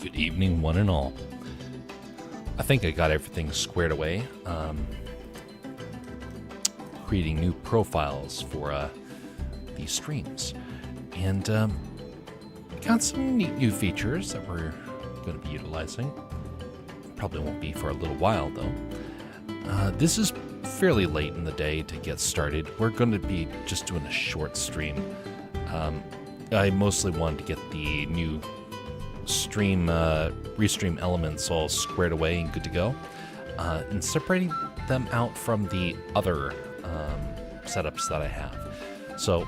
Good evening, one and all. I think I got everything squared away. Creating new profiles for these streams. And got some neat new features that we're going to be utilizing. Probably won't be for a little while, though. This is fairly late in the day to get started. We're going to be just doing a short stream. I mostly wanted to get the new restream elements all squared away and good to go, and separating them out from the other setups that I have. So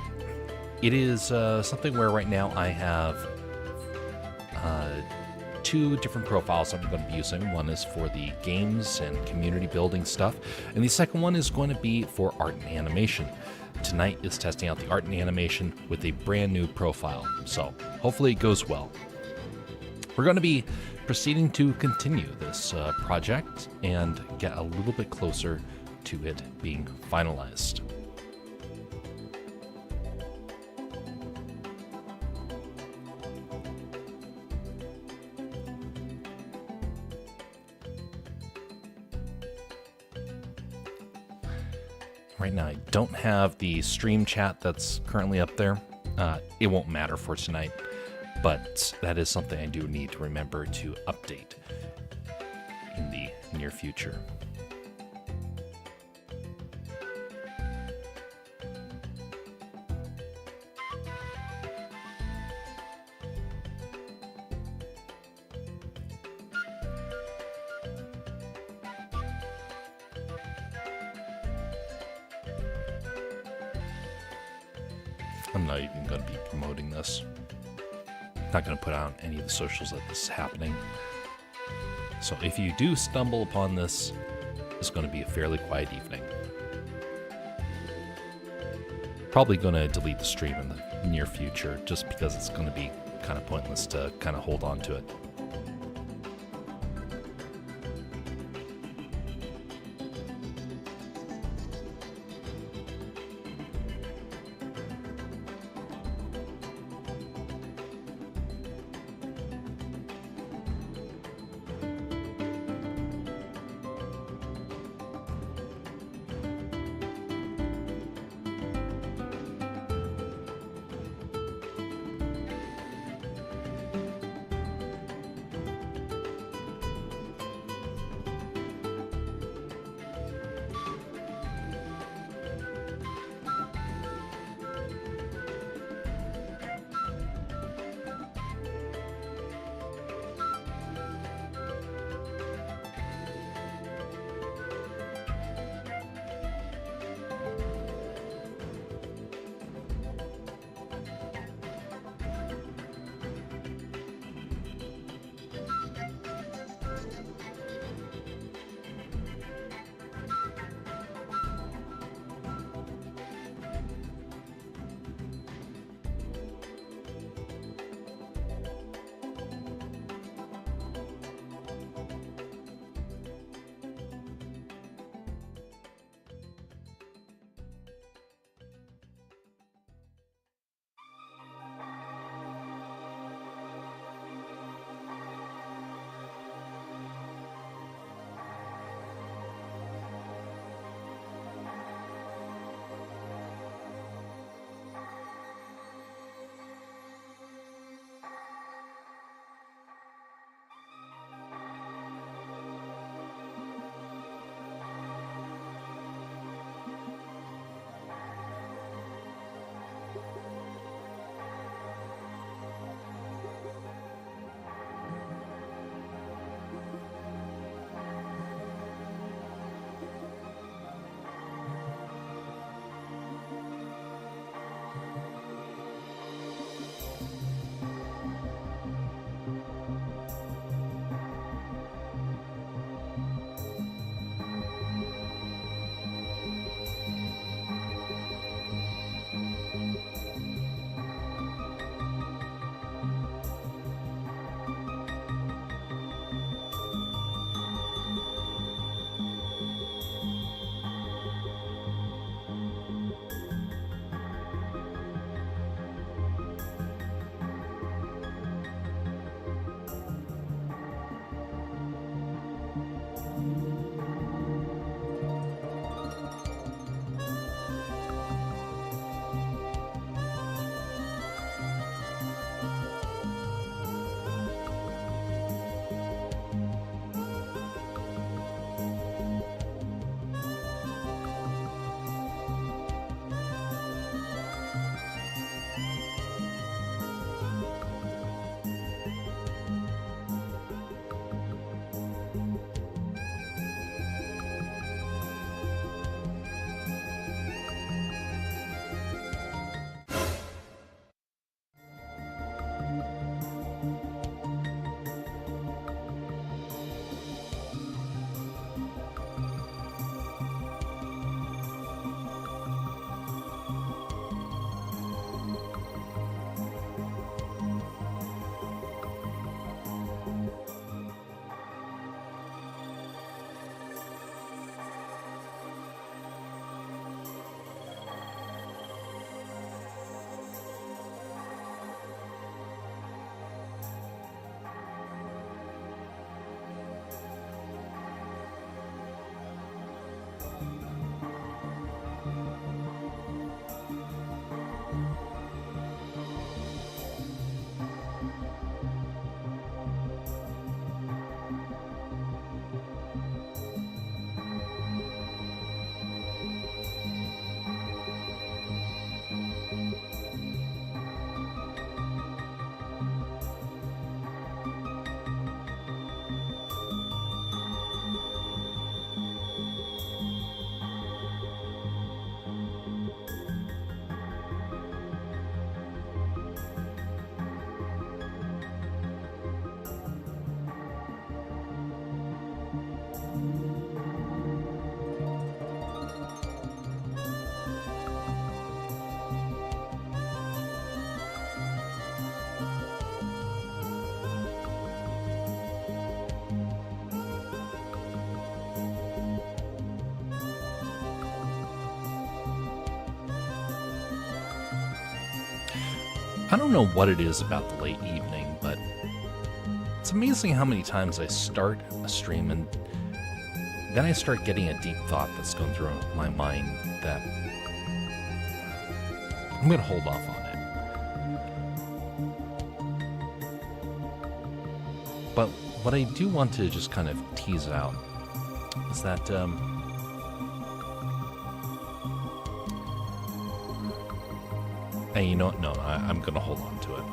it is something where right now I have two different profiles I'm going to be using. One is for the games and community building stuff, and the second one is going to be for art and animation. Tonight is testing out the art and animation with a brand new profile, so hopefully it goes well. We're going to be proceeding to continue this project and get a little bit closer to it being finalized. Right now, I don't have the stream chat that's currently up there. It won't matter for tonight, but that is something I do need to remember to update in the near future. I'm not even going to be promoting this. Not going to put out any of the socials that this is happening. So if you do stumble upon this, it's going to be a fairly quiet evening. Probably going to delete the stream in the near future just because it's going to be kind of pointless to kind of hold on to it. I don't know what it is about the late evening, but it's amazing how many times I start a stream and then I start getting a deep thought that's going through my mind that I'm going to hold off on it. But what I do want to just kind of tease out is that and you know what? No, I'm going to hold on to it.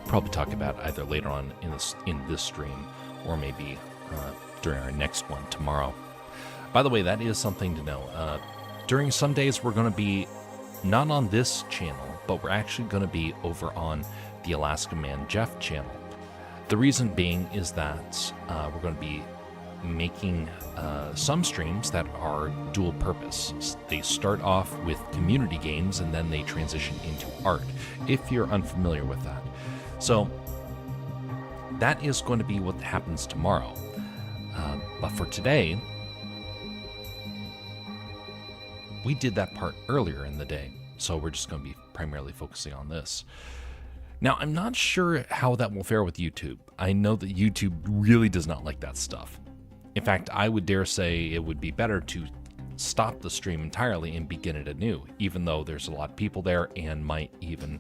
Probably talk about it either later on in this stream or maybe during our next one tomorrow. By the way, that is something to know. During some days, we're going to be not on this channel, but we're actually going to be over on the Alaska Man Jeff channel. The reason being is that we're going to be making some streams that are dual purpose. They start off with community games and then they transition into art, if you're unfamiliar with that. So that is going to be what happens tomorrow. But for today, we did that part earlier in the day, so we're just going to be primarily focusing on this. Now, I'm not sure how that will fare with YouTube. I know that YouTube really does not like that stuff. In fact, I would dare say it would be better to stop the stream entirely and begin it anew, even though there's a lot of people there and might even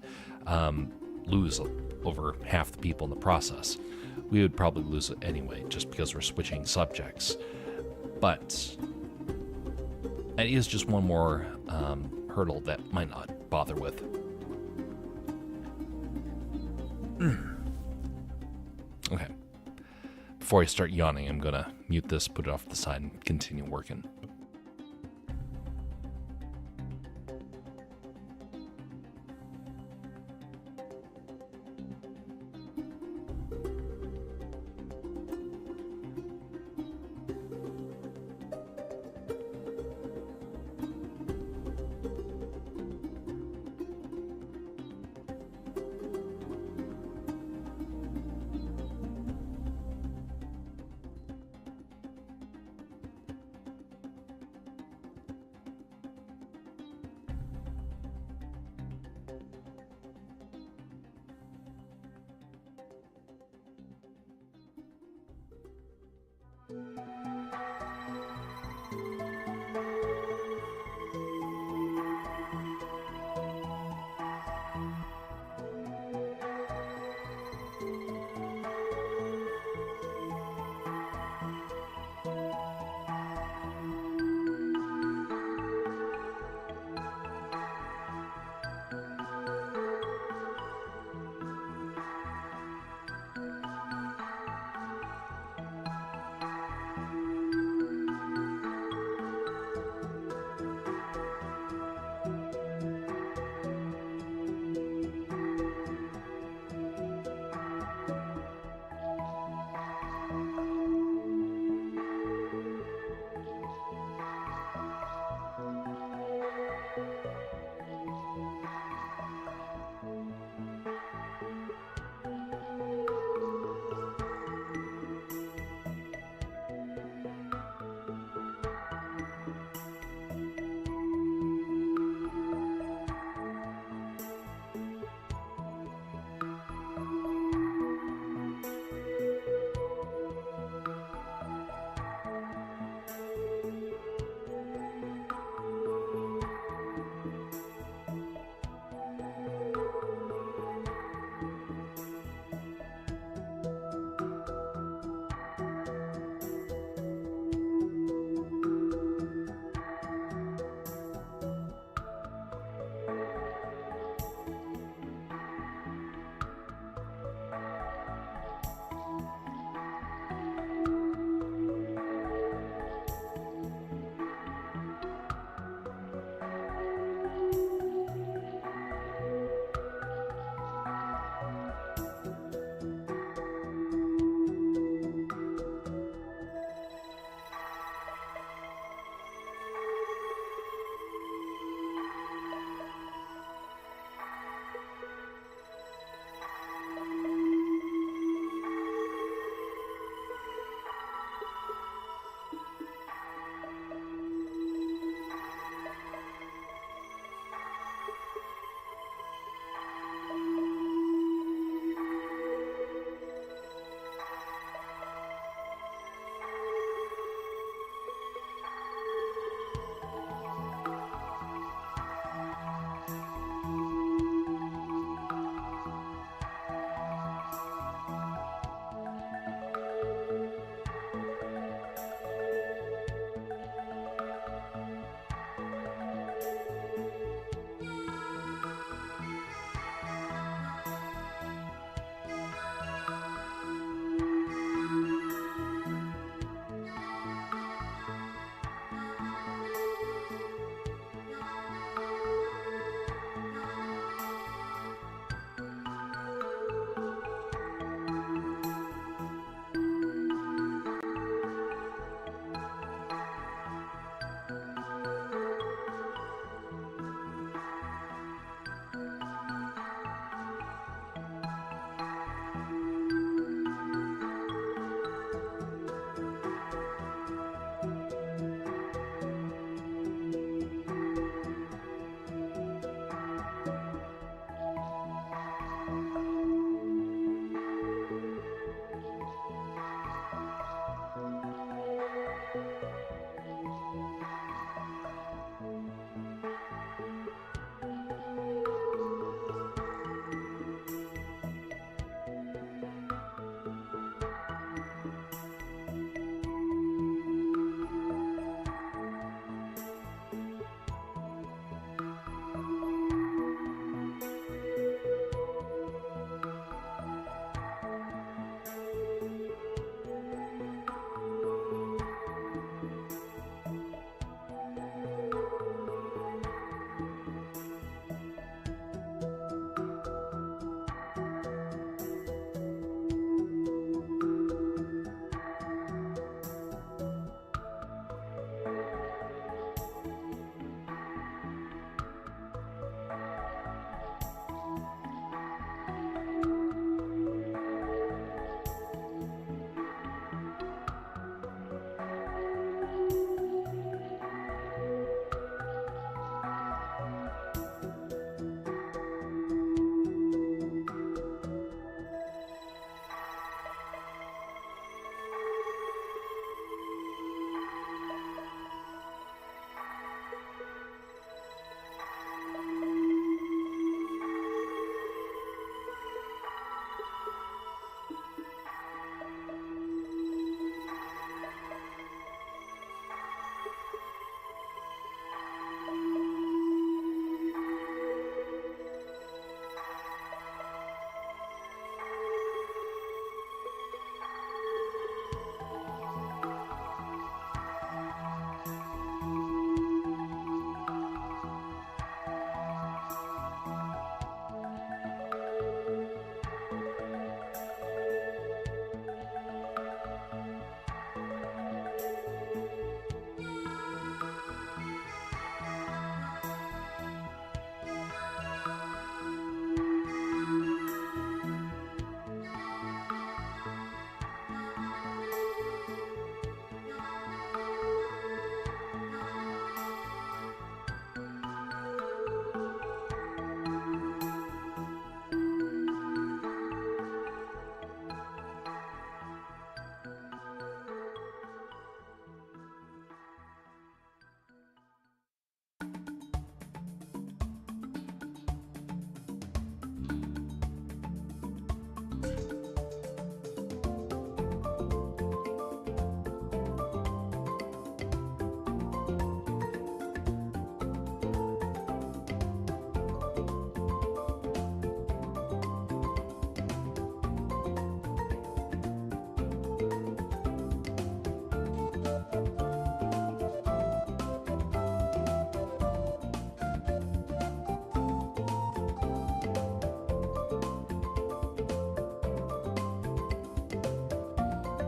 lose over half the people in the process. We would probably lose it anyway, just because we're switching subjects. But it is just one more hurdle that might not bother with. Okay. Before I start yawning, I'm gonna mute this, put it off to the side, and continue working.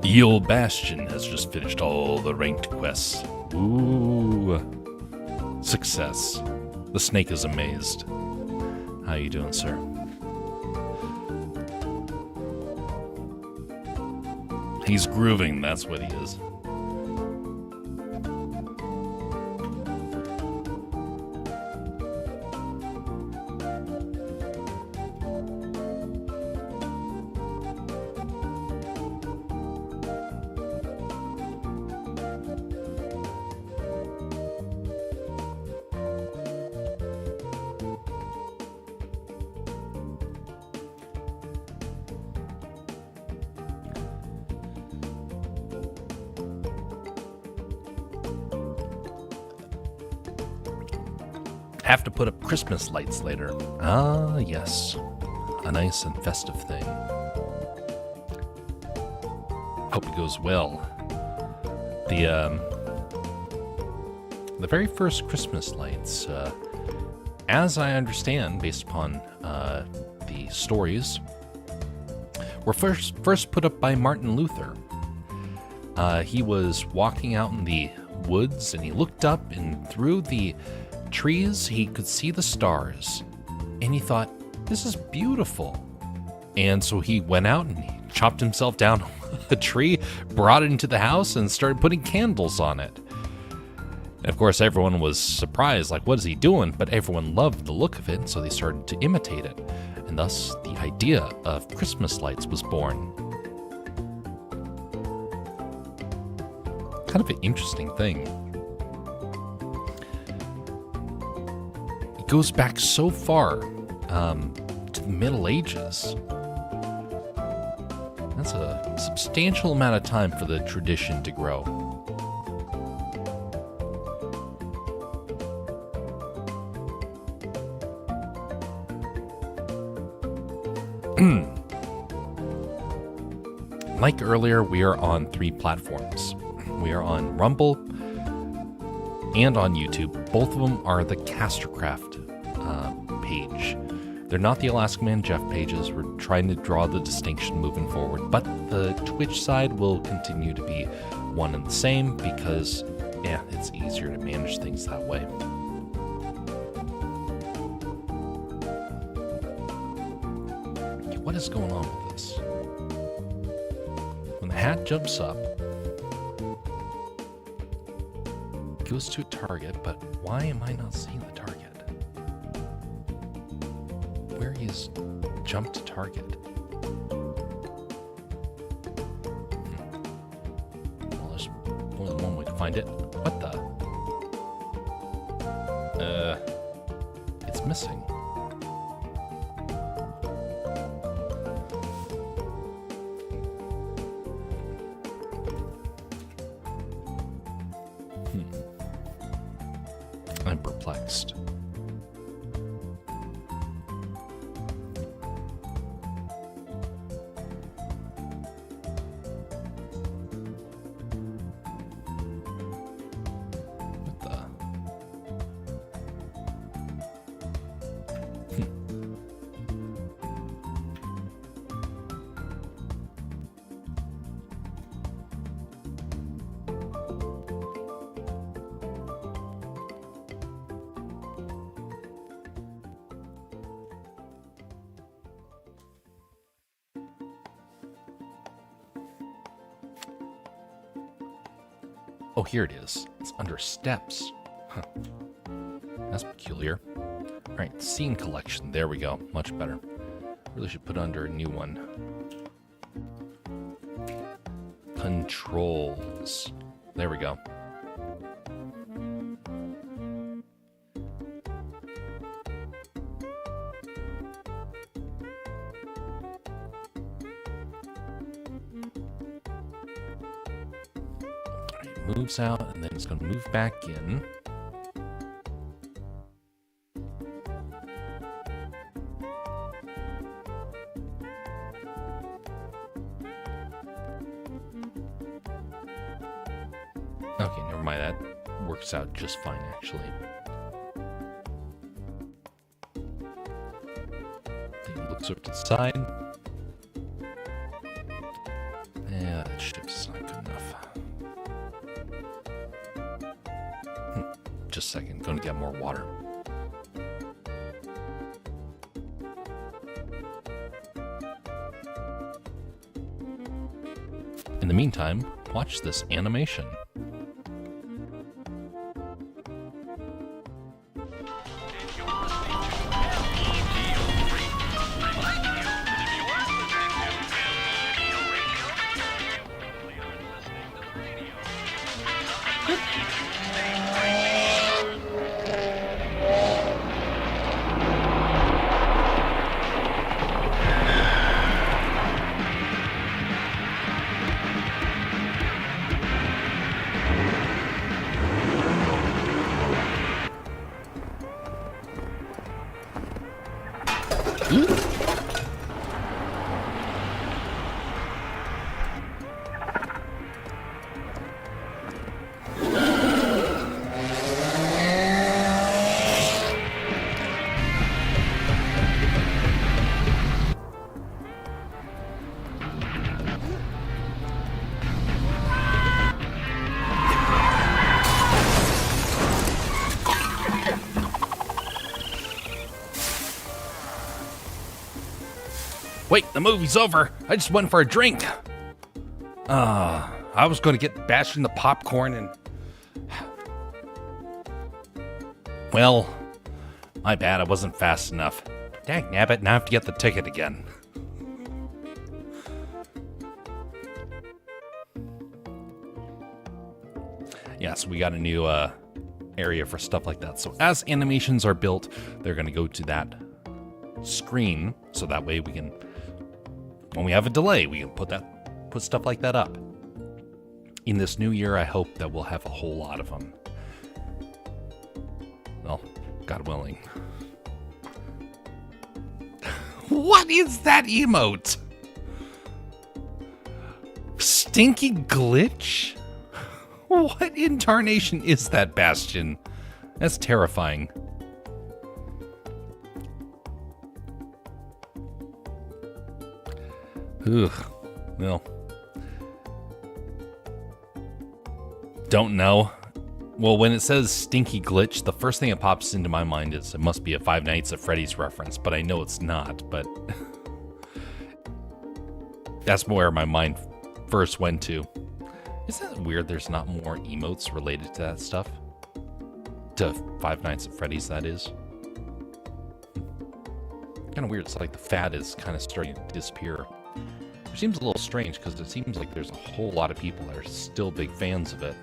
The old Bastion has just finished all the ranked quests. Ooh. Success. The snake is amazed. How you doing, sir? He's grooving, that's what he is. Have to put up Christmas lights later. Ah, yes. A nice and festive thing. Hope it goes well. The very first Christmas lights, as I understand, based upon the stories, were first put up by Martin Luther. He was walking out in the woods, and he looked up, and through the trees he could see the stars, and he thought, this is beautiful. And so he went out and he chopped himself down a tree, brought it into the house, and started putting candles on it. And of course everyone was surprised, like, what is he doing? But everyone loved the look of it, and so they started to imitate it, and thus the idea of Christmas lights was born. Kind of an interesting thing. Goes back so far to the Middle Ages. That's a substantial amount of time for the tradition to grow. Like earlier, we are on 3 platforms. We are on Rumble and on YouTube. Both of them are the Castorcraft page. They're not the Alaska Man Jeff pages. We're trying to draw the distinction moving forward, but the Twitch side will continue to be one and the same because, yeah, it's easier to manage things that way. Okay, what is going on with this? When the hat jumps up, it goes to a target, but why am I not seeing the target? Where is jump to target? Well, there's more than one way to find it. What the? It's missing. I'm perplexed. What the? Oh, here it is. It's under steps. Huh. That's peculiar. All right, scene collection. There we go. Much better. Really should put under a new one. Controls. There we go. Moves out, and then it's going to move back in. Okay, never mind. That works out just fine, actually. Then it looks over to the side. Yeah, that shifts Just a second. Going to get more water. In the meantime, watch this animation. Wait, the movie's over. I just went for a drink. I was going to get bashed in the popcorn and... Well, my bad, I wasn't fast enough. Dang nabbit, now I have to get the ticket again. Yeah, so we got a new area for stuff like that. So as animations are built, they're going to go to that screen, so that way we can... When we have a delay, we can put stuff like that up. In this new year, I hope that we'll have a whole lot of them. Well, God willing. What is that emote? Stinky glitch? What in tarnation is that, Bastion? That's terrifying. Ugh. Well. Don't know. Well, when it says stinky glitch, the first thing that pops into my mind is it must be a Five Nights at Freddy's reference, but I know it's not, but that's where my mind first went to. Isn't it weird there's not more emotes related to that stuff? To Five Nights at Freddy's, that is. Kind of weird. It's like the fad is kind of starting to disappear. Which seems a little strange because it seems like there's a whole lot of people that are still big fans of it.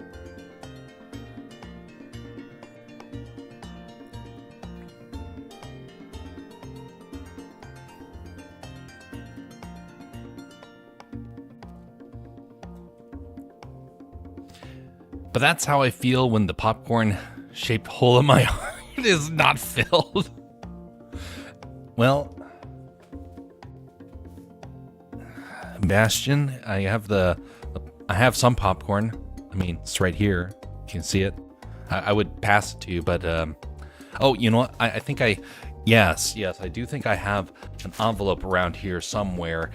But that's how I feel when the popcorn-shaped hole in my heart is not filled. Well, Bastion, I have some popcorn. I mean, it's right here. You can see it. I would pass it to you, but oh, you know what? Yes, I do think I have an envelope around here somewhere.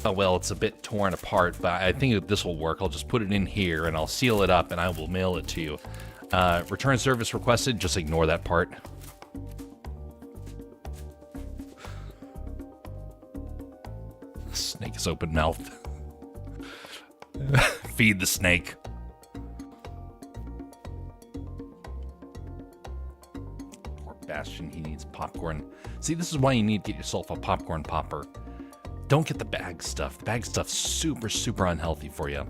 Oh, well, it's a bit torn apart, but I think this will work. I'll just put it in here, and I'll seal it up, and I will mail it to you. Return service requested. Just ignore that part. Snake is open mouthed. Feed the snake. Poor Bastion, he needs popcorn. See, this is why you need to get yourself a popcorn popper. Don't get the bag stuff. The bag stuff's super, super unhealthy for you.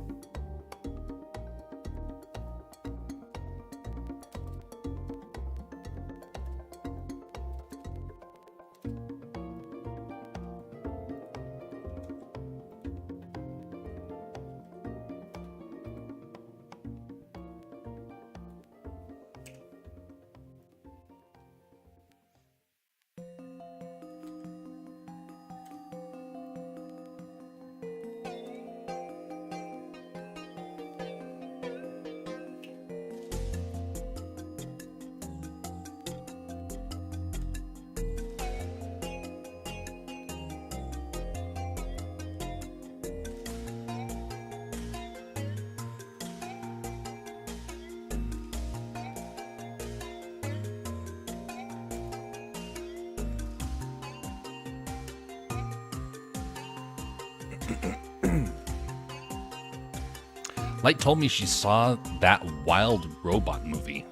Light told me she saw that Wild Robot movie.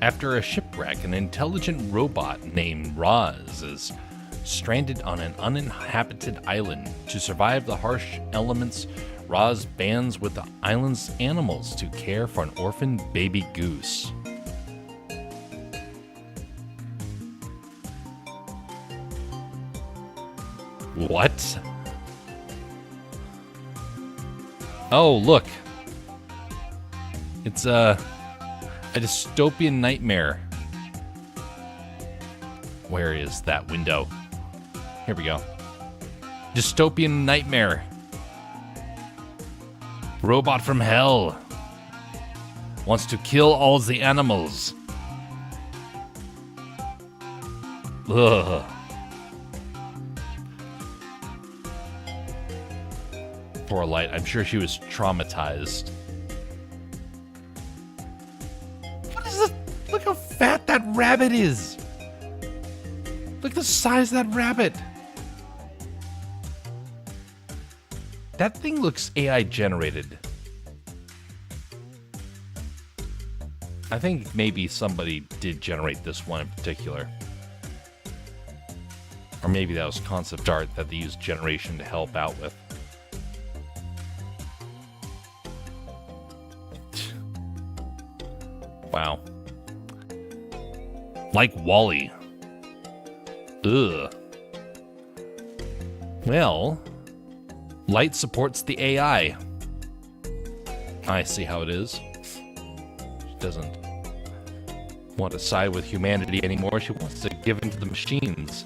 After a shipwreck, an intelligent robot named Roz is stranded on an uninhabited island. To survive the harsh elements, Roz bands with the island's animals to care for an orphaned baby goose. What? Oh, look. It's a dystopian nightmare. Where is that window? Here we go. Dystopian nightmare. Robot from hell. Wants to kill all the animals. Ugh. Poor Light. I'm sure she was traumatized. What is this? Look how fat that rabbit is. Look at the size of that rabbit. That thing looks AI generated. I think maybe somebody did generate this one in particular. Or maybe that was concept art that they used generation to help out with. Wow. Like Wall-E. Ugh. Well, Light supports the AI. I see how it is. She doesn't want to side with humanity anymore. She wants to give in to the machines.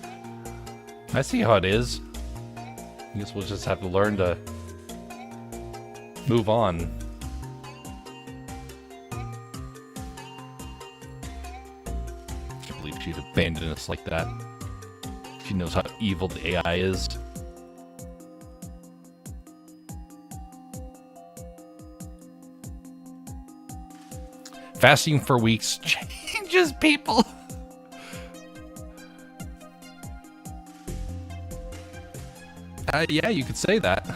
I see how it is. I guess we'll just have to learn to move on. Can't believe she'd abandon us like that. She knows how evil the AI is. Fasting for weeks changes people. Yeah, you could say that.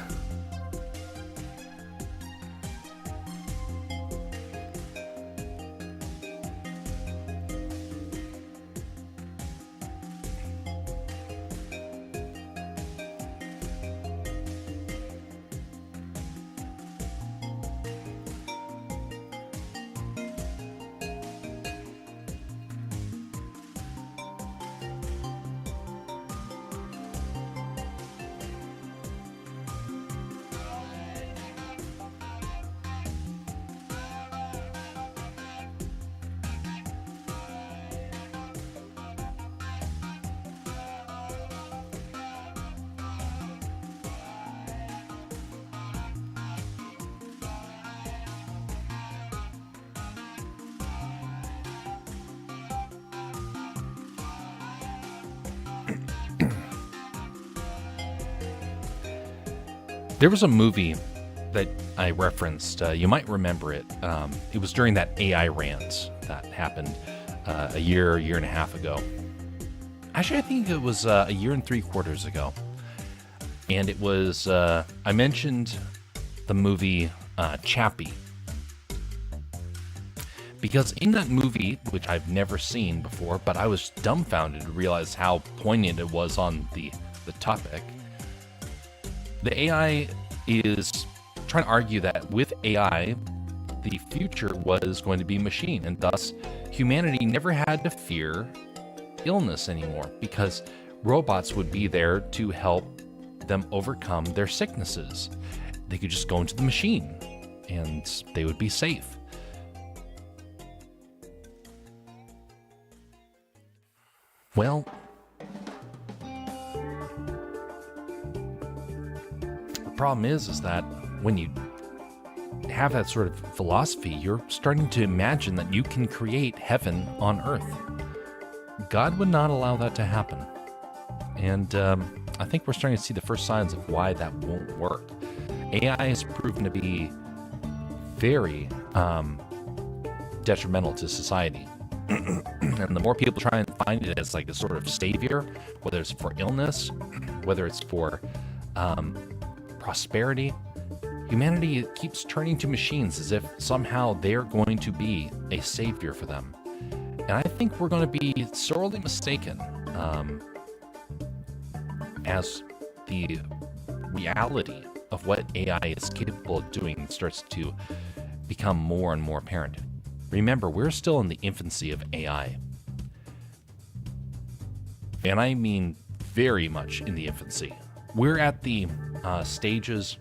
There was a movie that I referenced. You might remember it. It was during that AI rant that happened a year and a half ago. Actually, I think it was a year and 3/4 ago. And it was, I mentioned the movie Chappie. Because in that movie, which I've never seen before, but I was dumbfounded to realize how poignant it was on the topic. The AI is trying to argue that with AI, the future was going to be machine, and thus humanity never had to fear illness anymore because robots would be there to help them overcome their sicknesses. They could just go into the machine and they would be safe. Well, problem is that when you have that sort of philosophy, you're starting to imagine that you can create heaven on earth. God would not allow that to happen. And I think we're starting to see the first signs of why that won't work. AI has proven to be very detrimental to society. And the more people try and find it as like a sort of savior, whether it's for illness, whether it's for prosperity, humanity keeps turning to machines as if somehow they're going to be a savior for them. And I think we're going to be sorely mistaken as the reality of what AI is capable of doing starts to become more and more apparent. Remember, we're still in the infancy of AI. And I mean very much in the infancy. We're at the stages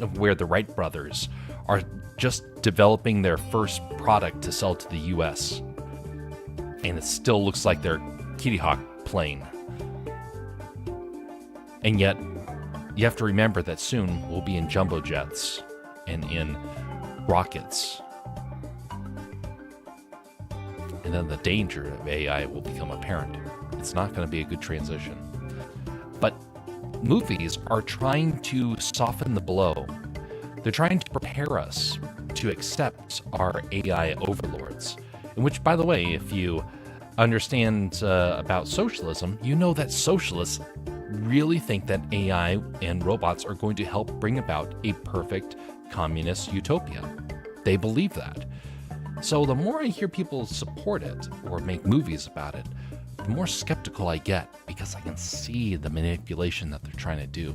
of where the Wright brothers are just developing their first product to sell to the US. And it still looks like their Kitty Hawk plane. And yet, you have to remember that soon we'll be in jumbo jets and in rockets. And then the danger of AI will become apparent. It's not going to be a good transition. But movies are trying to soften the blow. They're trying to prepare us to accept our AI overlords. In which, by the way, if you understand about socialism, you know that socialists really think that AI and robots are going to help bring about a perfect communist utopia. They believe that. So the more I hear people support it or make movies about it, the more skeptical I get because I can see the manipulation that they're trying to do.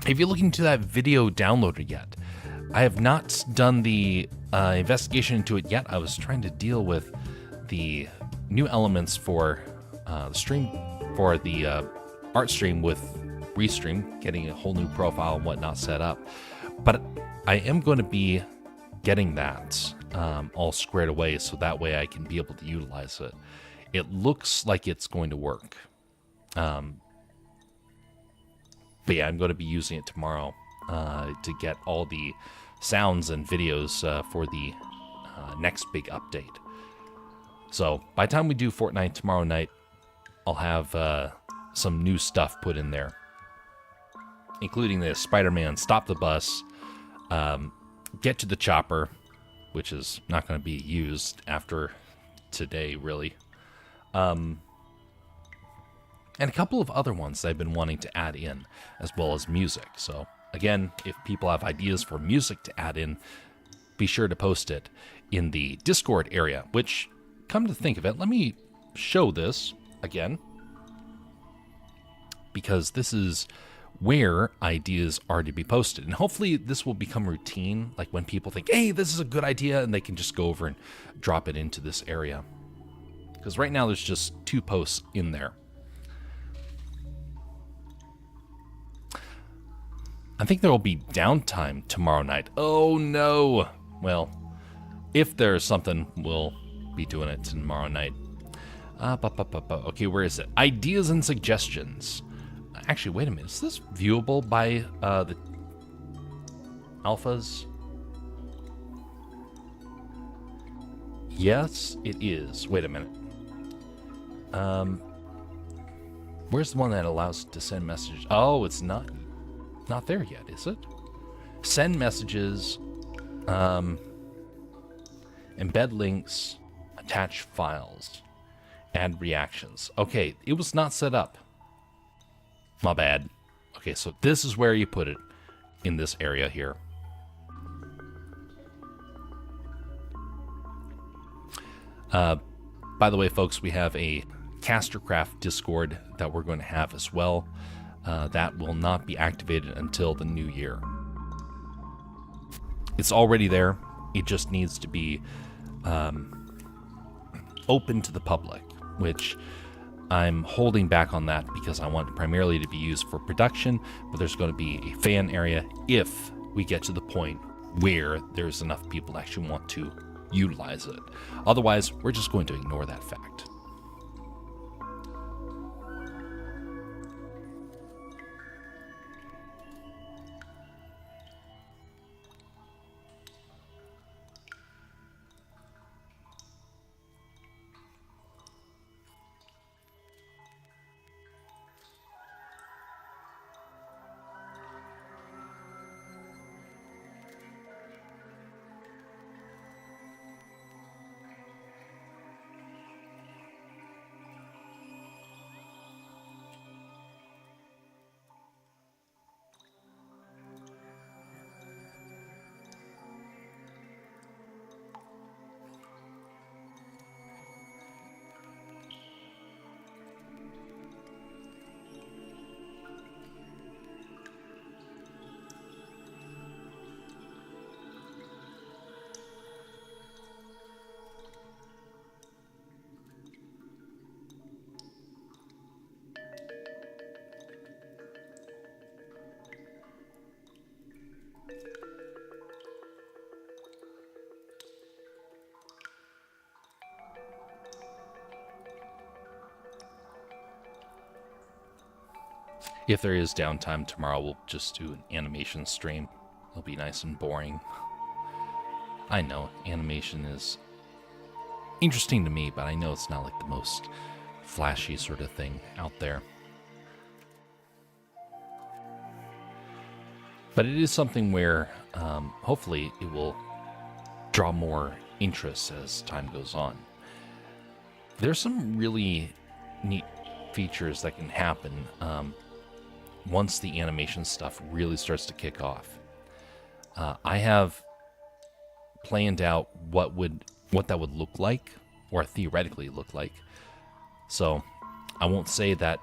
If you're looking to that video downloader yet, I have not done the investigation into it yet. I was trying to deal with the new elements for the stream, for the art stream with Restream, getting a whole new profile and whatnot set up. But I am going to be getting that all squared away so that way I can be able to utilize it. It looks like it's going to work. But yeah, I'm going to be using it tomorrow to get all the sounds and videos for the next big update. So by the time we do Fortnite tomorrow night, I'll have some new stuff put in there, including the Spider-Man Stop the Bus, Get to the Chopper, which is not going to be used after today, really. And a couple of other ones I've been wanting to add in, as well as music. So again, if people have ideas for music to add in, be sure to post it in the Discord area, which, come to think of it, let me show this again, because this is where ideas are to be posted. And hopefully this will become routine, like when people think, hey, this is a good idea, and they can just go over and drop it into this area. Because right now there's just 2 posts in there. I think there will be downtime tomorrow night. Oh no! Well, if there's something, we'll be doing it tomorrow night. Okay, where is it? Ideas and suggestions. Actually, wait a minute. Is this viewable by the alphas? Yes, it is. Wait a minute. Where's the one that allows to send messages? Oh, it's not there yet, is it? Send messages, embed links, attach files, add reactions. Okay, it was not set up. My bad. Okay, so this is where you put it, in this area here. By the way, folks, we have a Castercraft Discord that we're going to have as well. That will not be activated until the new year. It's already there. It just needs to be open to the public, which I'm holding back on that because I want it primarily to be used for production, but there's going to be a fan area if we get to the point where there's enough people that actually want to utilize it. Otherwise, we're just going to ignore that fact. If there is downtime tomorrow, we'll just do an animation stream. It'll be nice and boring. I know, animation is interesting to me, but I know it's not like the most flashy sort of thing out there. But it is something where hopefully it will draw more interest as time goes on. There's some really neat features that can happen once the animation stuff really starts to kick off. I have planned out what that would look like, or theoretically look like. So I won't say that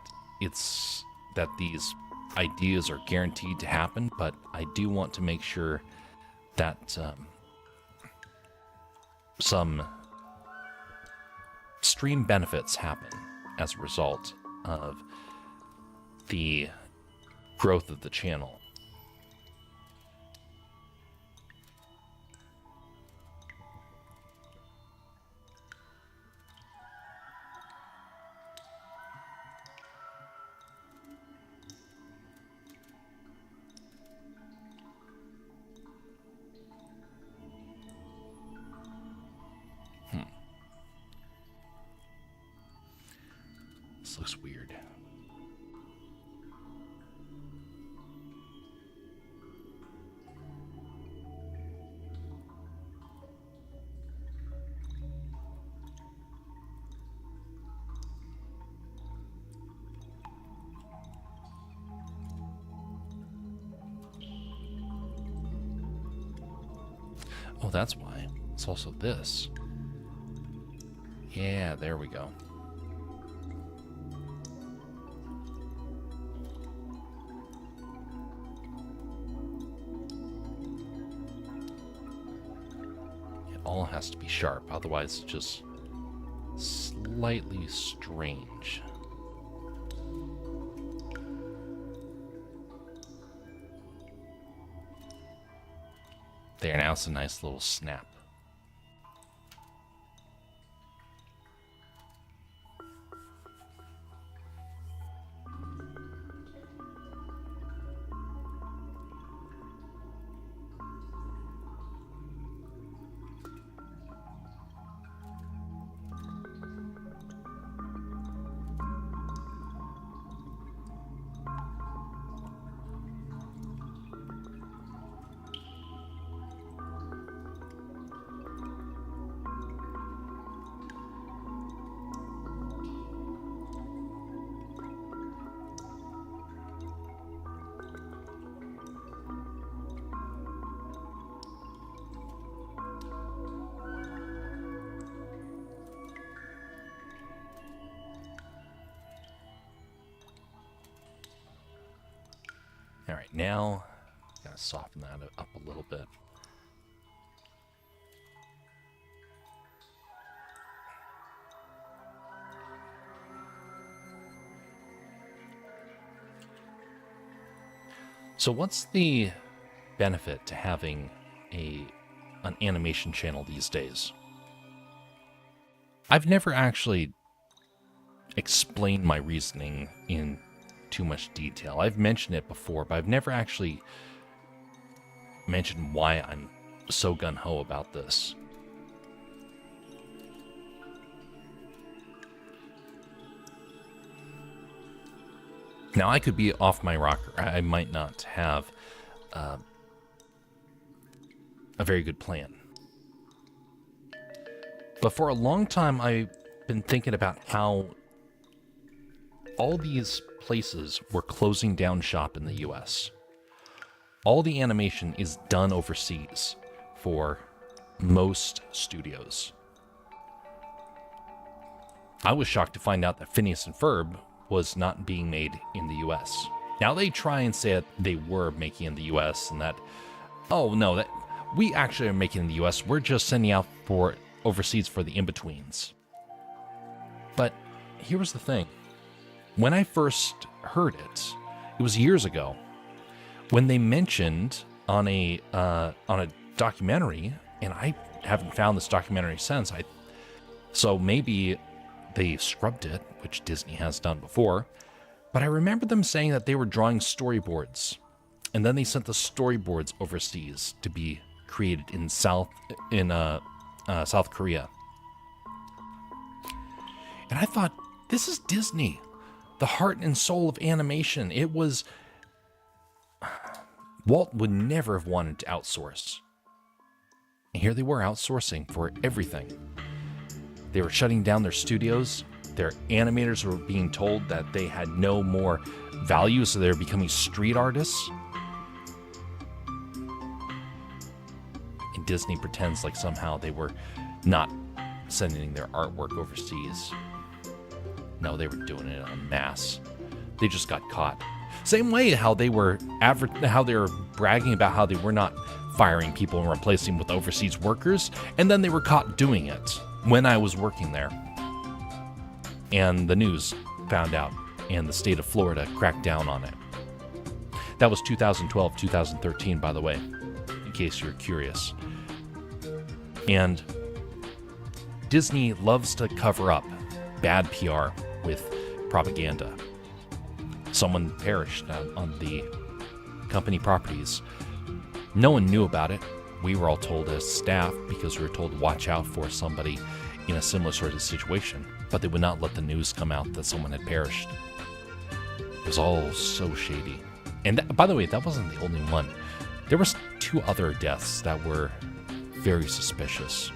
these ideas are guaranteed to happen, but I do want to make sure that some stream benefits happen as a result of the growth of the channel. This looks weird. Oh, that's why. It's also this. Yeah, there we go. It all has to be sharp, otherwise it's just slightly strange. There, now it's a nice little snap. All right, now gotta soften that up a little bit. So what's the benefit to having an animation channel these days? I've never actually explained my reasoning in too much detail. I've mentioned it before, but I've never actually mentioned why I'm so gung-ho about this. Now, I could be off my rocker. I might not have a very good plan. But for a long time, I've been thinking about how all these places were closing down shop in the US. All the animation is done overseas for most studios. I was shocked to find out that Phineas and Ferb was not being made in the US. Now they try and say that they were making in the US and that, oh no, that we actually are making in the US, we're just sending out for overseas for the in-betweens. But here was the thing. When I first heard it, it was years ago, when they mentioned on a documentary, and I haven't found this documentary since. So maybe they scrubbed it, which Disney has done before, But I remember them saying that they were drawing storyboards, and then they sent the storyboards overseas to be created in South Korea. And I thought, this is Disney, the heart and soul of animation. It was... Walt would never have wanted to outsource. And here they were outsourcing for everything. They were shutting down their studios. Their animators were being told that they had no more value, so they were becoming street artists. And Disney pretends like somehow they were not sending their artwork overseas. No, they were doing it en masse. They just got caught. Same way how they were bragging about how they were not firing people and replacing with overseas workers, and then they were caught doing it when I was working there. And the news found out, and the state of Florida cracked down on it. That was 2012, 2013, by the way, in case you're curious. And Disney loves to cover up bad PR with propaganda. Someone perished on the company properties. No one knew about it. We were all told as staff because we were told to watch out for somebody in a similar sort of situation, but they would not let the news come out that someone had perished. It was all so shady. And by the way, that wasn't the only one. There was 2 other deaths that were very suspicious.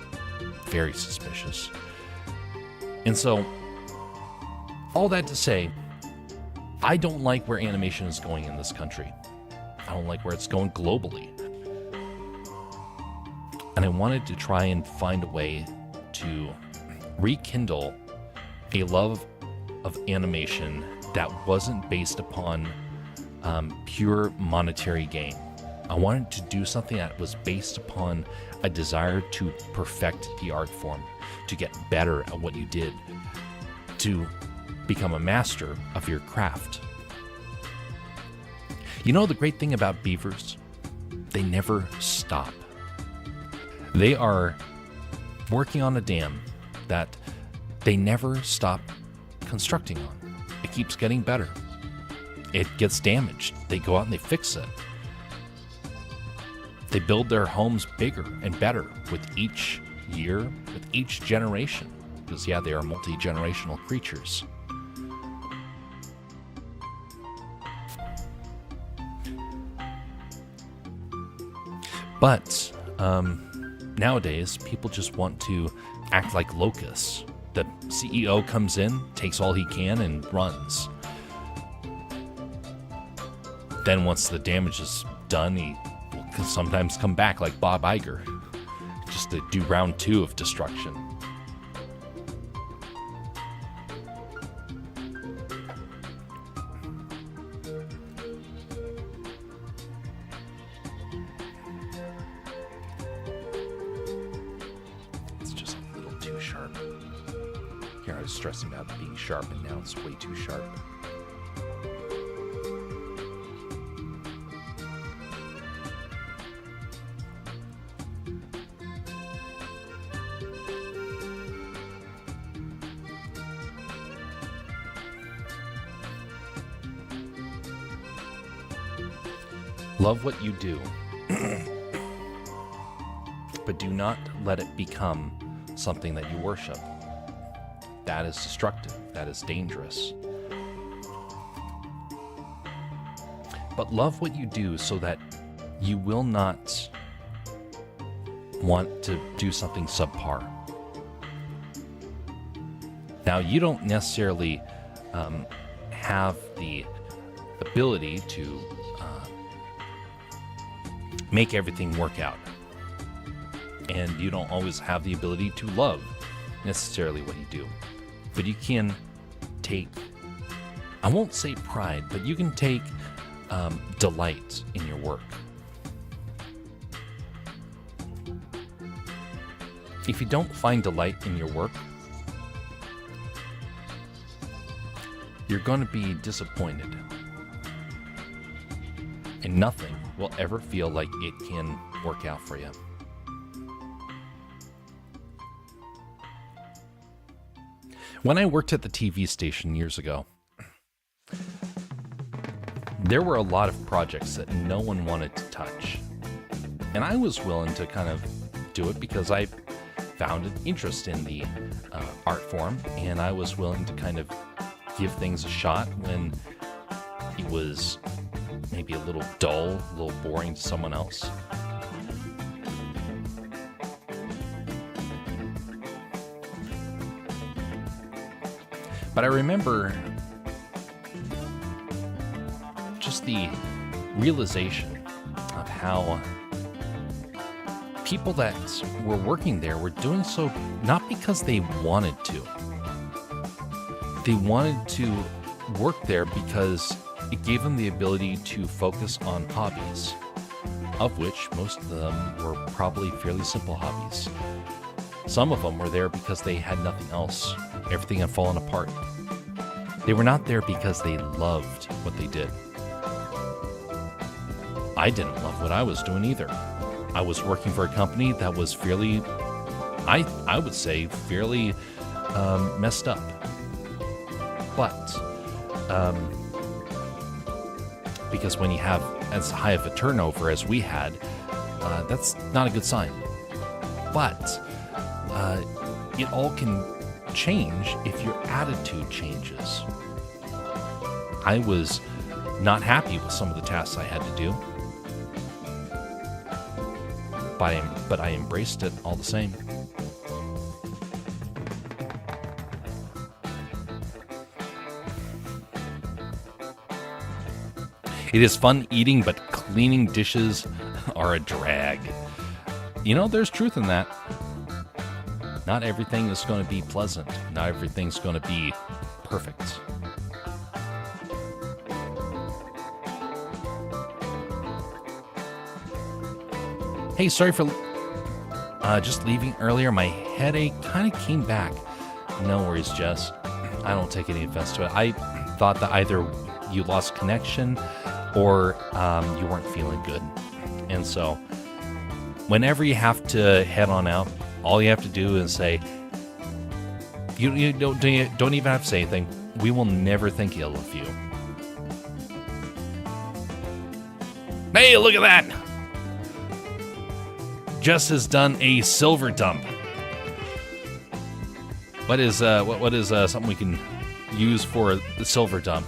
Very suspicious. And so, all that to say, I don't like where animation is going in this country. I don't like where it's going globally. And I wanted to try and find a way to rekindle a love of animation that wasn't based upon pure monetary gain. I wanted to do something that was based upon a desire to perfect the art form, to get better at what you did, to become a master of your craft. You know the great thing about beavers? They never stop. They are working on a dam that they never stop constructing on. It keeps getting better. It gets damaged. They go out and they fix it. They build their homes bigger and better with each year, with each generation. Because, yeah, they are multi-generational creatures. But nowadays, people just want to act like locusts. The CEO comes in, takes all he can, and runs. Then once the damage is done, he will sometimes come back like Bob Iger, just to do round 2 of destruction. It's just a little too sharp. Here I was stressing about it being sharp, and now it's way too sharp. Love what you do, but do not let it become something that you worship. That is destructive. That is dangerous. But love what you do so that you will not want to do something subpar. Now, you don't necessarily have the ability to make everything work out. And you don't always have the ability to love necessarily what you do. But you can take, I won't say pride, but you can take delight in your work. If you don't find delight in your work, you're going to be disappointed. And nothing will ever feel like it can work out for you. When I worked at the TV station years ago, there were a lot of projects that no one wanted to touch. And I was willing to kind of do it because I found an interest in the art form, and I was willing to kind of give things a shot when it was maybe a little dull, a little boring to someone else. But I remember just the realization of how people that were working there were doing so not because they wanted to. They wanted to work there because it gave them the ability to focus on hobbies, of which most of them were probably fairly simple hobbies. Some of them were there because they had nothing else. Everything had fallen apart. They were not there because they loved what they did. I didn't love what I was doing either. I was working for a company that was fairly, I would say, fairly messed up. But because when you have as high of a turnover as we had, that's not a good sign. But it all can change if your attitude changes. I was not happy with some of the tasks I had to do, but I embraced it all the same. It is fun eating, but cleaning dishes are a drag. You know, there's truth in that. Not everything is going to be pleasant. Not everything's going to be perfect. Hey, sorry for just leaving earlier. My headache kind of came back. No worries, Jess. I don't take any offense to it. I thought that either you lost connection or you weren't feeling good. And so whenever you have to head on out, all you have to do is say, you don't even have to say anything. We will never think ill of you. Hey, look at that! Jess has done a silver dump. What is something we can use for the silver dump?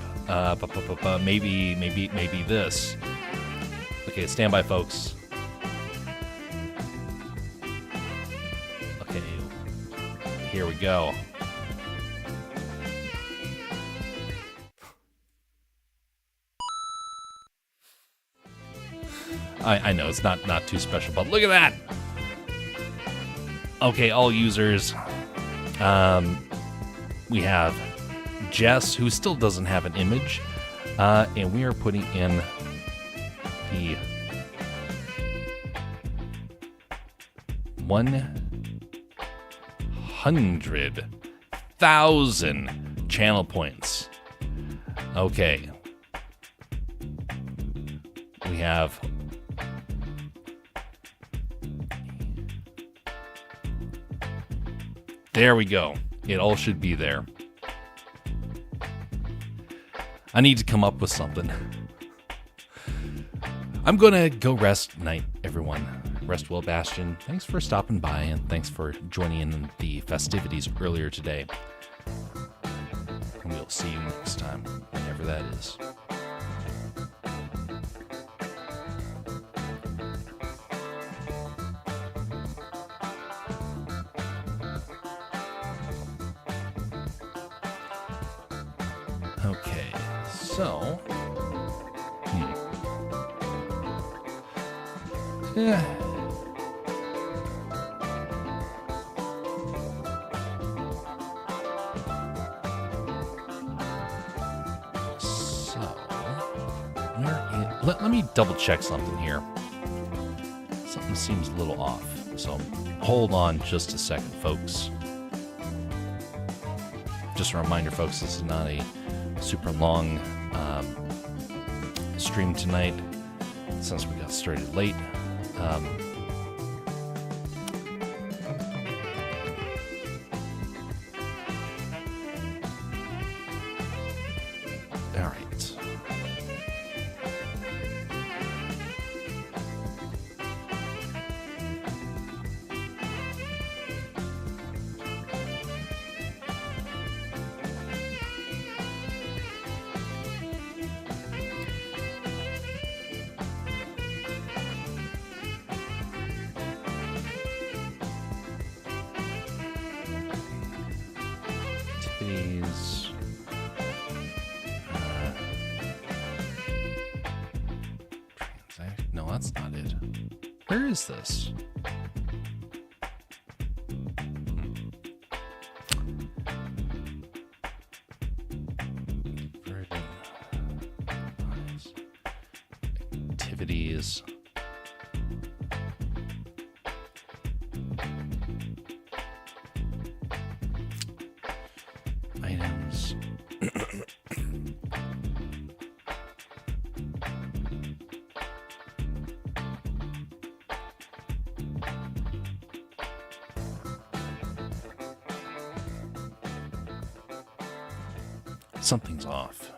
Maybe this. Okay, stand by, folks. Okay, here we go. I know it's not too special, but look at that. Okay, all users. We have Jess, who still doesn't have an image, and we are putting in the 100,000 channel points. Okay. We have there we go. It all should be there. I need to come up with something. I'm gonna go rest. Night, everyone. Rest well, Bastion. Thanks for stopping by, and thanks for joining in the festivities earlier today. And we'll see you next time, whenever that is. Okay, so... Yeah. So... Let me double check something here. Something seems a little off, so hold on just a second, folks. Just a reminder, folks, this is not a super long stream tonight since we got started late. All right. that's not it. Where is this? Activities. Items. Something's off.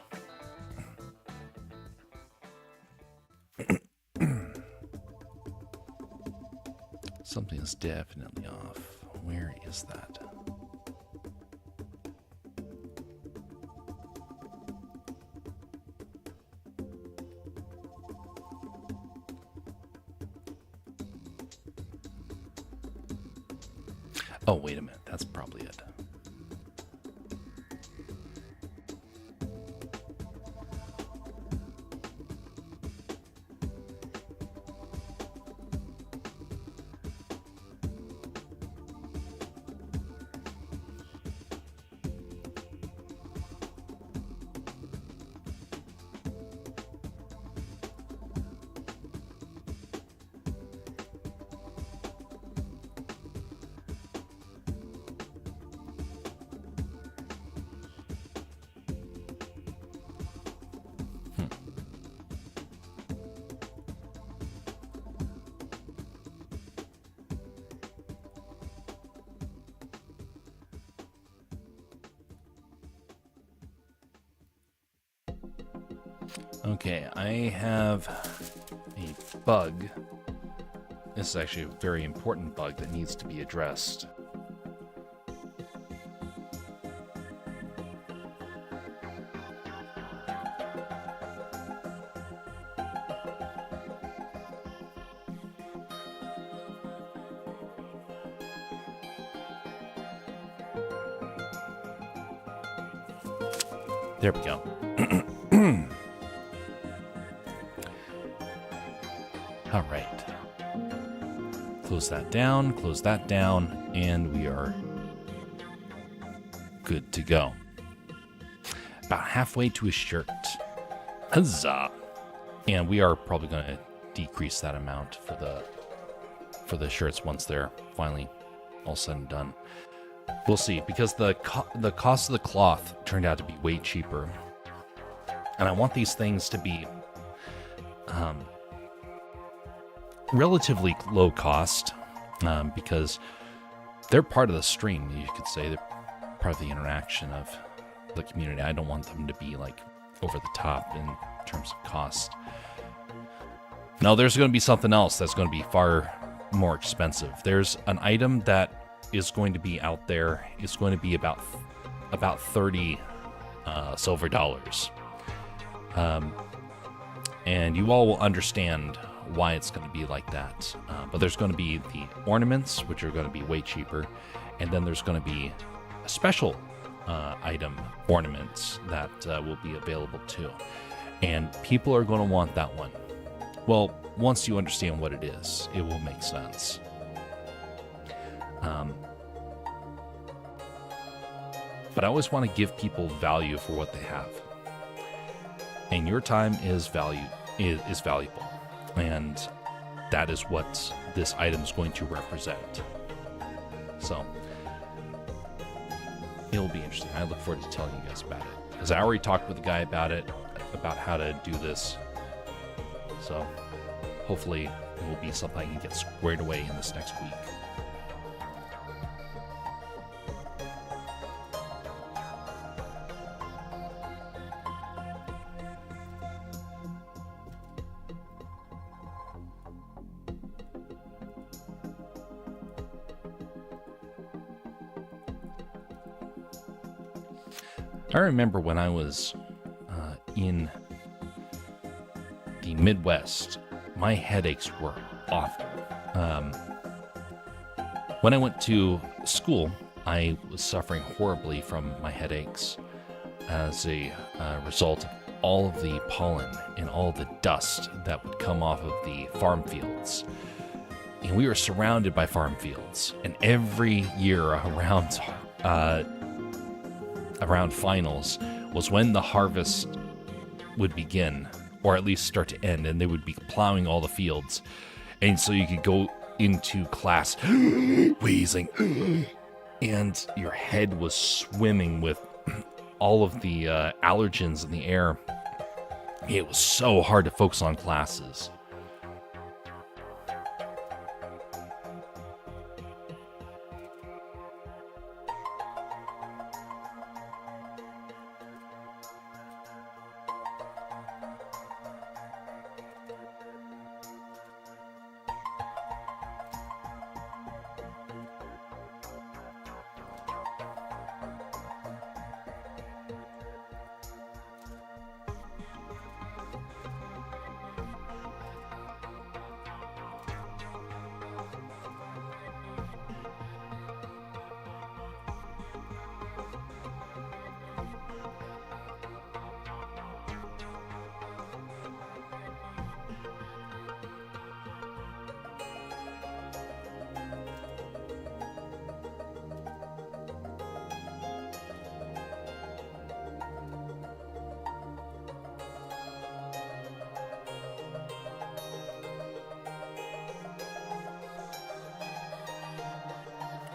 Something's definitely off. Where is that? Oh, wait a minute. That's probably it. Okay, I have a bug. This is actually a very important bug that needs to be addressed. There we go. All right. Close that down, and we are good to go. About halfway to a shirt. Huzzah! And we are probably going to decrease that amount for the shirts once they're finally all said and done. We'll see, because the cost of the cloth turned out to be way cheaper. And I want these things to be relatively low cost, because they're part of the stream, you could say. They're part of the interaction of the community. I don't want them to be like over the top in terms of cost. Now, there's going to be something else that's going to be far more expensive. There's an item that is going to be out there. It's going to be about 30 silver dollars. And you all will understand why it's going to be like that. But there's going to be the ornaments, which are going to be way cheaper. And then there's going to be a special item ornaments that will be available too. And people are going to want that one. Well, once you understand what it is, it will make sense. But I always want to give people value for what they have. And your time is valuable. And that is what this item is going to represent. So, it'll be interesting. I look forward to telling you guys about it. Because I already talked with the guy about it, about how to do this. So, hopefully it will be something I can get squared away in this next week. I remember when I was in the Midwest, my headaches were awful. When I went to school, I was suffering horribly from my headaches as a result of all of the pollen and all the dust that would come off of the farm fields. And we were surrounded by farm fields. And every year around finals was when the harvest would begin, or at least start to end, and they would be plowing all the fields. And so you could go into class wheezing, and your head was swimming with all of the allergens in the air. It was so hard to focus on classes.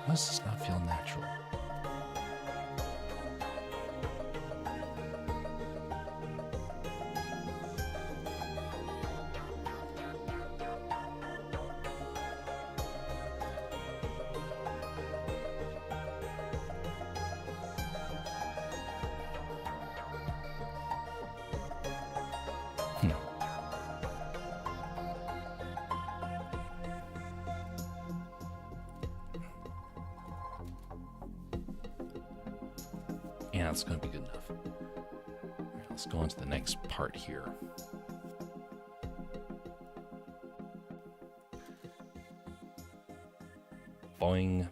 Why does this not feel natural? Yeah, it's going to be good enough. All right, let's go on to the next part here. Boing.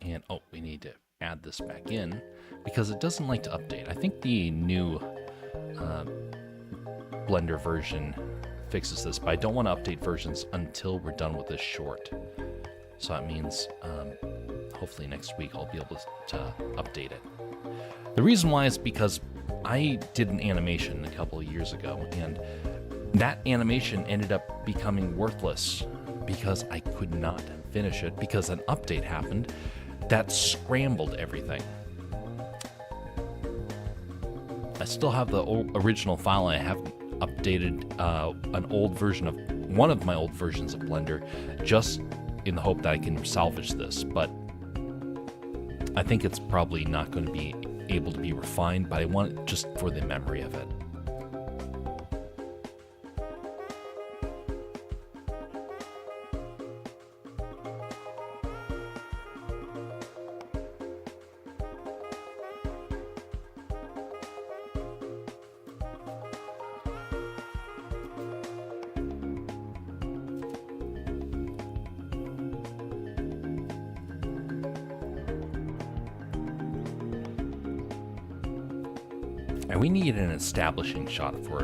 And, oh, we need to add this back in because it doesn't like to update. I think the new Blender version fixes this, but I don't want to update versions until we're done with this short. So that means hopefully next week I'll be able to update it. The reason why is because I did an animation a couple of years ago, and that animation ended up becoming worthless because I could not finish it because an update happened that scrambled everything. I still have the original file. I haven't updated an old version of one of my old versions of Blender just in the hope that I can salvage this, but I think it's probably not going to be able to be refined, but I want it just for the memory of it. And we need an establishing shot for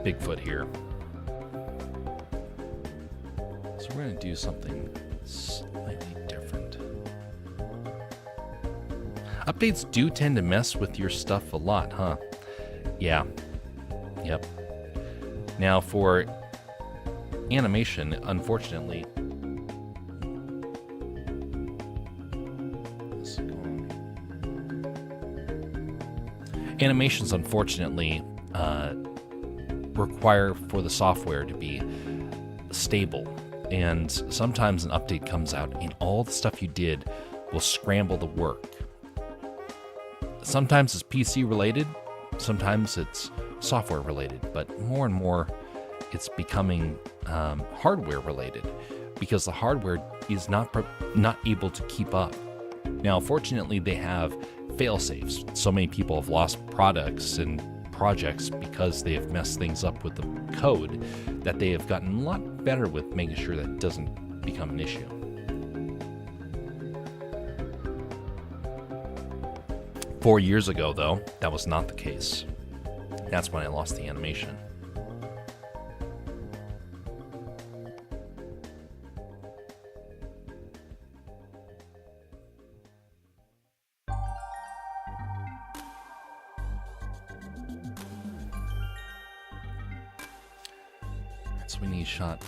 Bigfoot here. So we're going to do something slightly different. Updates do tend to mess with your stuff a lot, huh? Yeah. Yep. Now for animation, unfortunately, animations, unfortunately, require for the software to be stable. And sometimes an update comes out and all the stuff you did will scramble the work. Sometimes it's PC related, sometimes it's software related, but more and more it's becoming hardware related because the hardware is not able to keep up. Now, fortunately, they have fail-safes. So many people have lost products and projects because they have messed things up with the code that they have gotten a lot better with making sure that it doesn't become an issue. Four years ago, though, that was not the case. That's when I lost the animation. So we need shot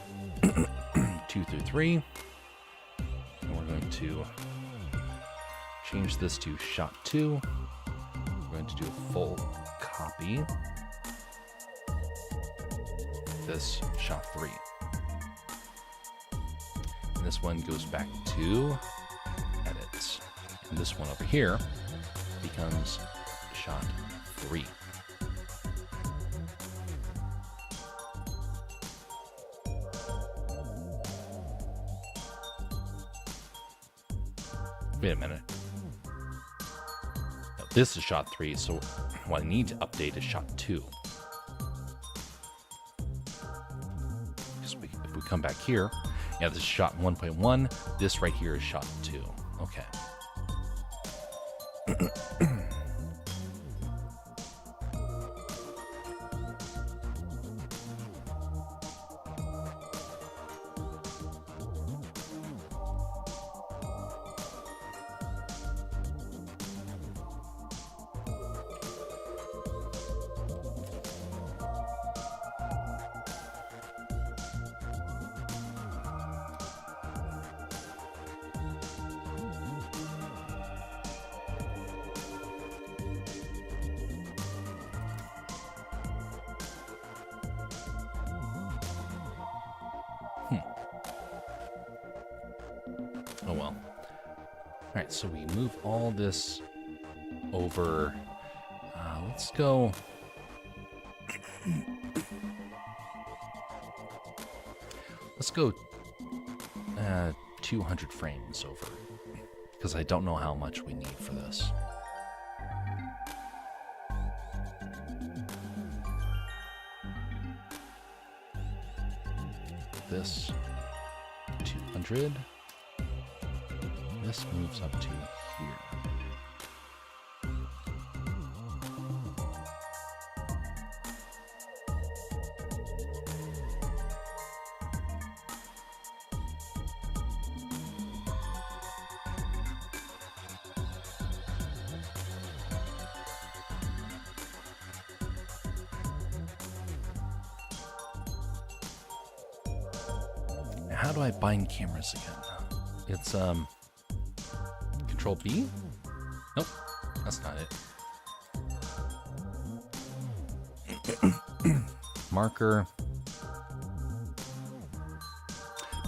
2 through 3. And we're going to change this to shot 2. We're going to do a full copy. This shot 3. And this one goes back to edit. And this one over here becomes shot 3. Wait a minute. No, this is shot 3, so what I need to update is shot 2. Because if we come back here, yeah, this is shot 1.1. This right here is shot 2. Okay. Oh well. Alright, so we move all this over. Let's go. Let's go 200 frames over. Because I don't know how much we need for this. This 200. This moves up to here. How do I bind cameras again? It's Control B? Nope, that's not it. Marker.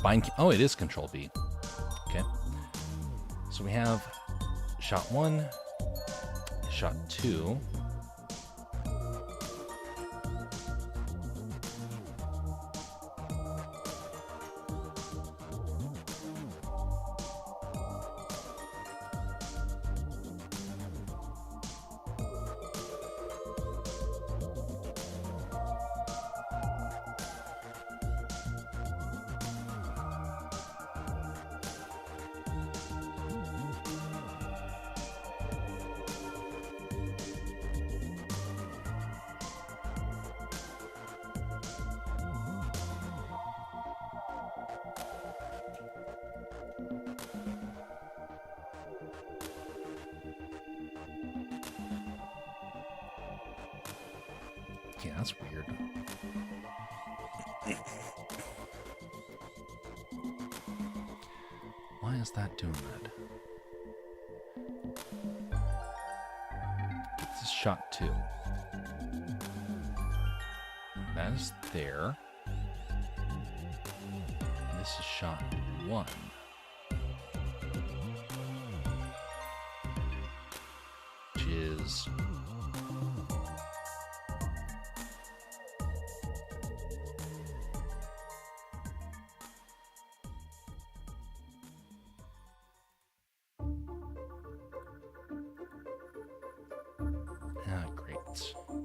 Bind. Oh, it is Control B. Okay. So we have shot 1, shot 2. Yeah, that's weird. Why is that doing that? This is shot 2. That is there. And this is shot 1. Which is... great. All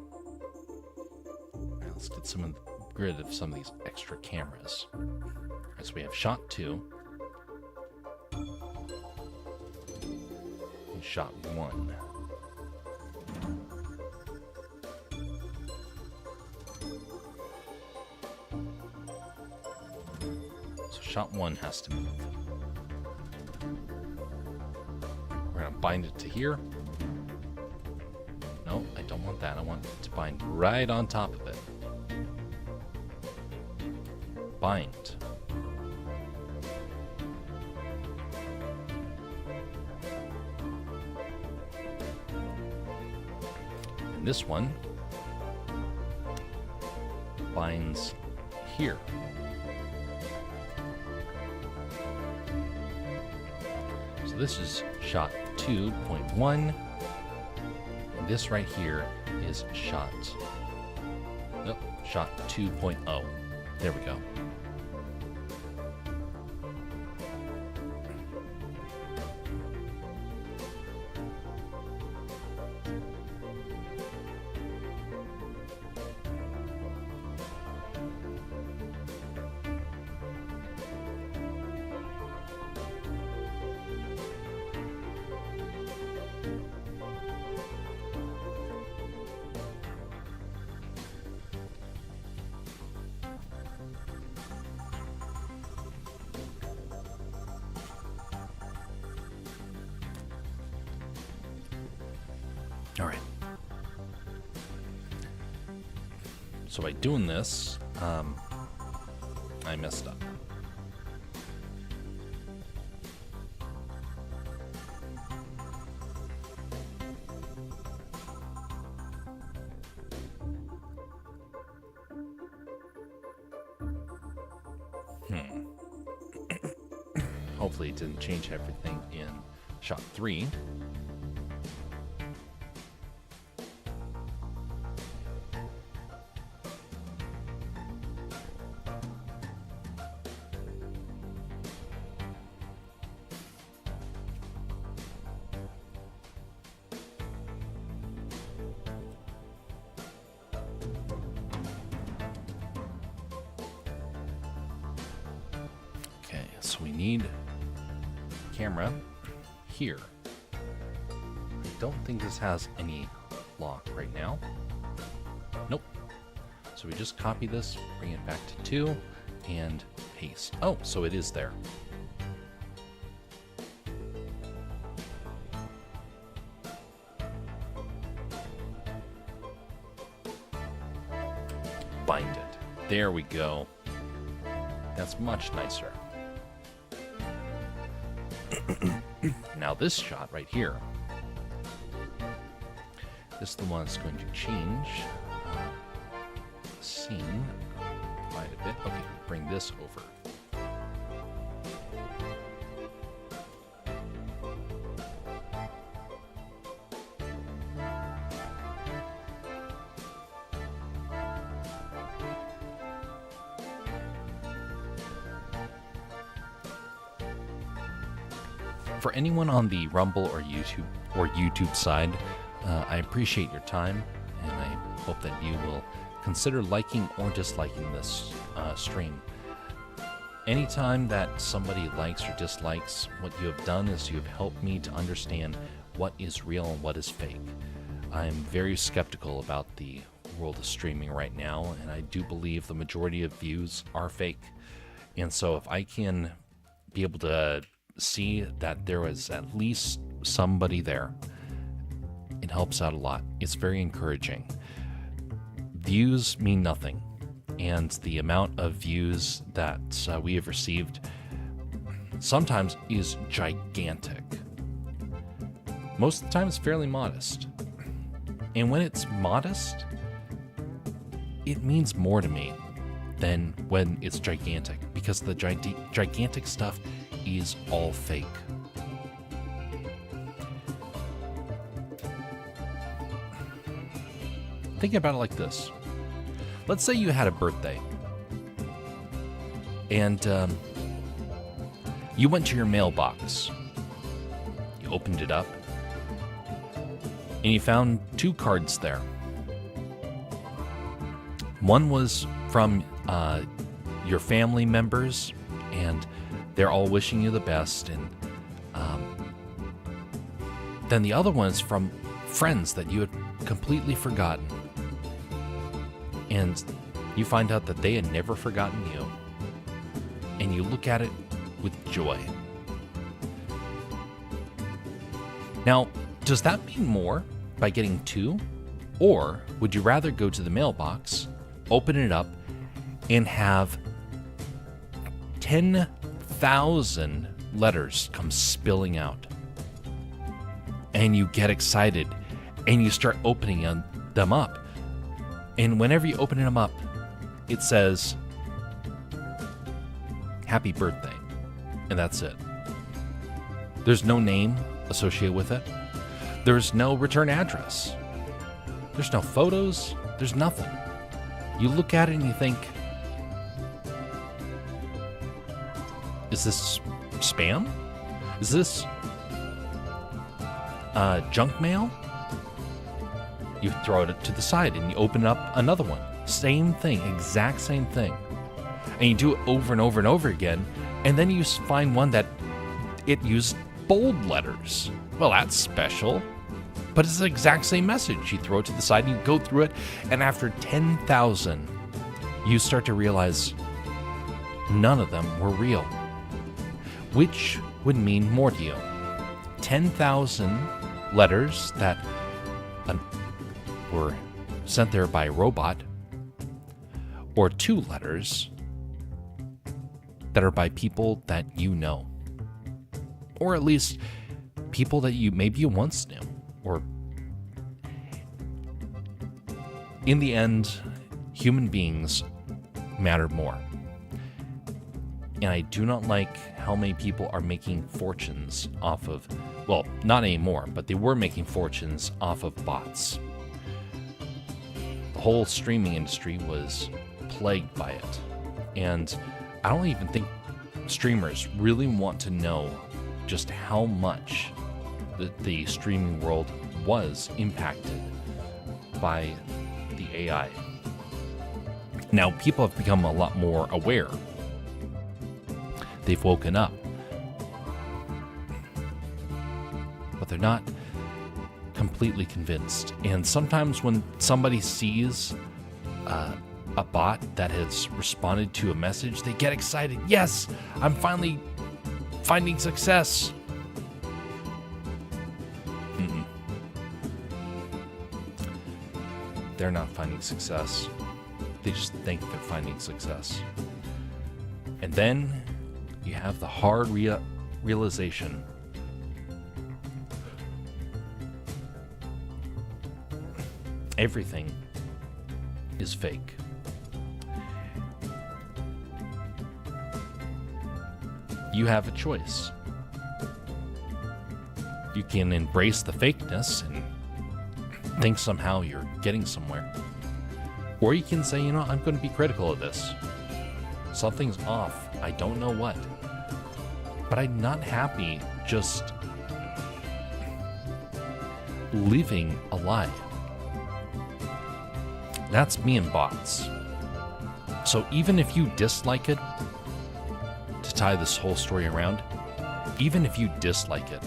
right, let's get rid of some of these extra cameras. All right, so we have shot 2 and shot 1. shot 1 has to move. We're going to bind it to here. No, I don't want that. I want it to bind right on top of it. Bind. And this one binds here. So this is shot 2.1. And this right here is shot 2.0. There we go. All right. So by doing this, I messed up. Hopefully it didn't change everything in shot 3. So we need camera here. I don't think this has any lock right now. Nope. So we just copy this, bring it back to 2, and paste. Oh, so it is there. Bind it. There we go. That's much nicer. Now this shot right here, this is the one that's going to change the scene quite a bit. Okay, bring this over. For anyone on the Rumble or YouTube side, I appreciate your time, and I hope that you will consider liking or disliking this stream. Anytime that somebody likes or dislikes, what you have done is you have helped me to understand what is real and what is fake. I'm very skeptical about the world of streaming right now, and I do believe the majority of views are fake. And so if I can be able to see that there was at least somebody there, it helps out a lot. It's very encouraging. Views mean nothing, and the amount of views that we have received sometimes is gigantic. Most of the time it's fairly modest, and when it's modest, it means more to me than when it's gigantic, because the gigantic stuff is all fake. Think about it like this. Let's say you had a birthday and you went to your mailbox. You opened it up and you found 2 cards there. One was from your family members, and they're all wishing you the best, and then the other one is from friends that you had completely forgotten, and you find out that they had never forgotten you. and you look at it with joy. Now, does that mean more by getting 2? Or would you rather go to the mailbox, open it up, and have 10,000 letters come spilling out? And you get excited, and you start opening them up. And whenever you open them up, it says, "Happy birthday." And that's it. There's no name associated with it. There's no return address. There's no photos. There's nothing. You look at it and you think, is this spam? Is this junk mail? You throw it to the side and you open up another one. Same thing, exact same thing. And you do it over and over and over again. And then you find one that it used bold letters. Well, that's special. But it's the exact same message. You throw it to the side and you go through it. And after 10,000, you start to realize none of them were real. Which would mean more to you? 10,000 letters that were sent there by a robot, or 2 letters that are by people that you know, or at least people that maybe you once knew, or in the end, human beings matter more. And I do not like how many people are making fortunes off of, well, not anymore, but they were making fortunes off of bots. The whole streaming industry was plagued by it. And I don't even think streamers really want to know just how much the streaming world was impacted by the AI. Now, people have become a lot more aware. They've woken up. But they're not completely convinced. And sometimes when somebody sees a bot that has responded to a message, they get excited. Yes, I'm finally finding success. They're not finding success. They just think they're finding success. And then you have the hard realization. Everything is fake. You have a choice. You can embrace the fakeness and think somehow you're getting somewhere. Or you can say, I'm going to be critical of this. Something's off. I don't know what. But I'm not happy just living a lie. That's me and bots. So even if you dislike it, to tie this whole story around, even if you dislike it,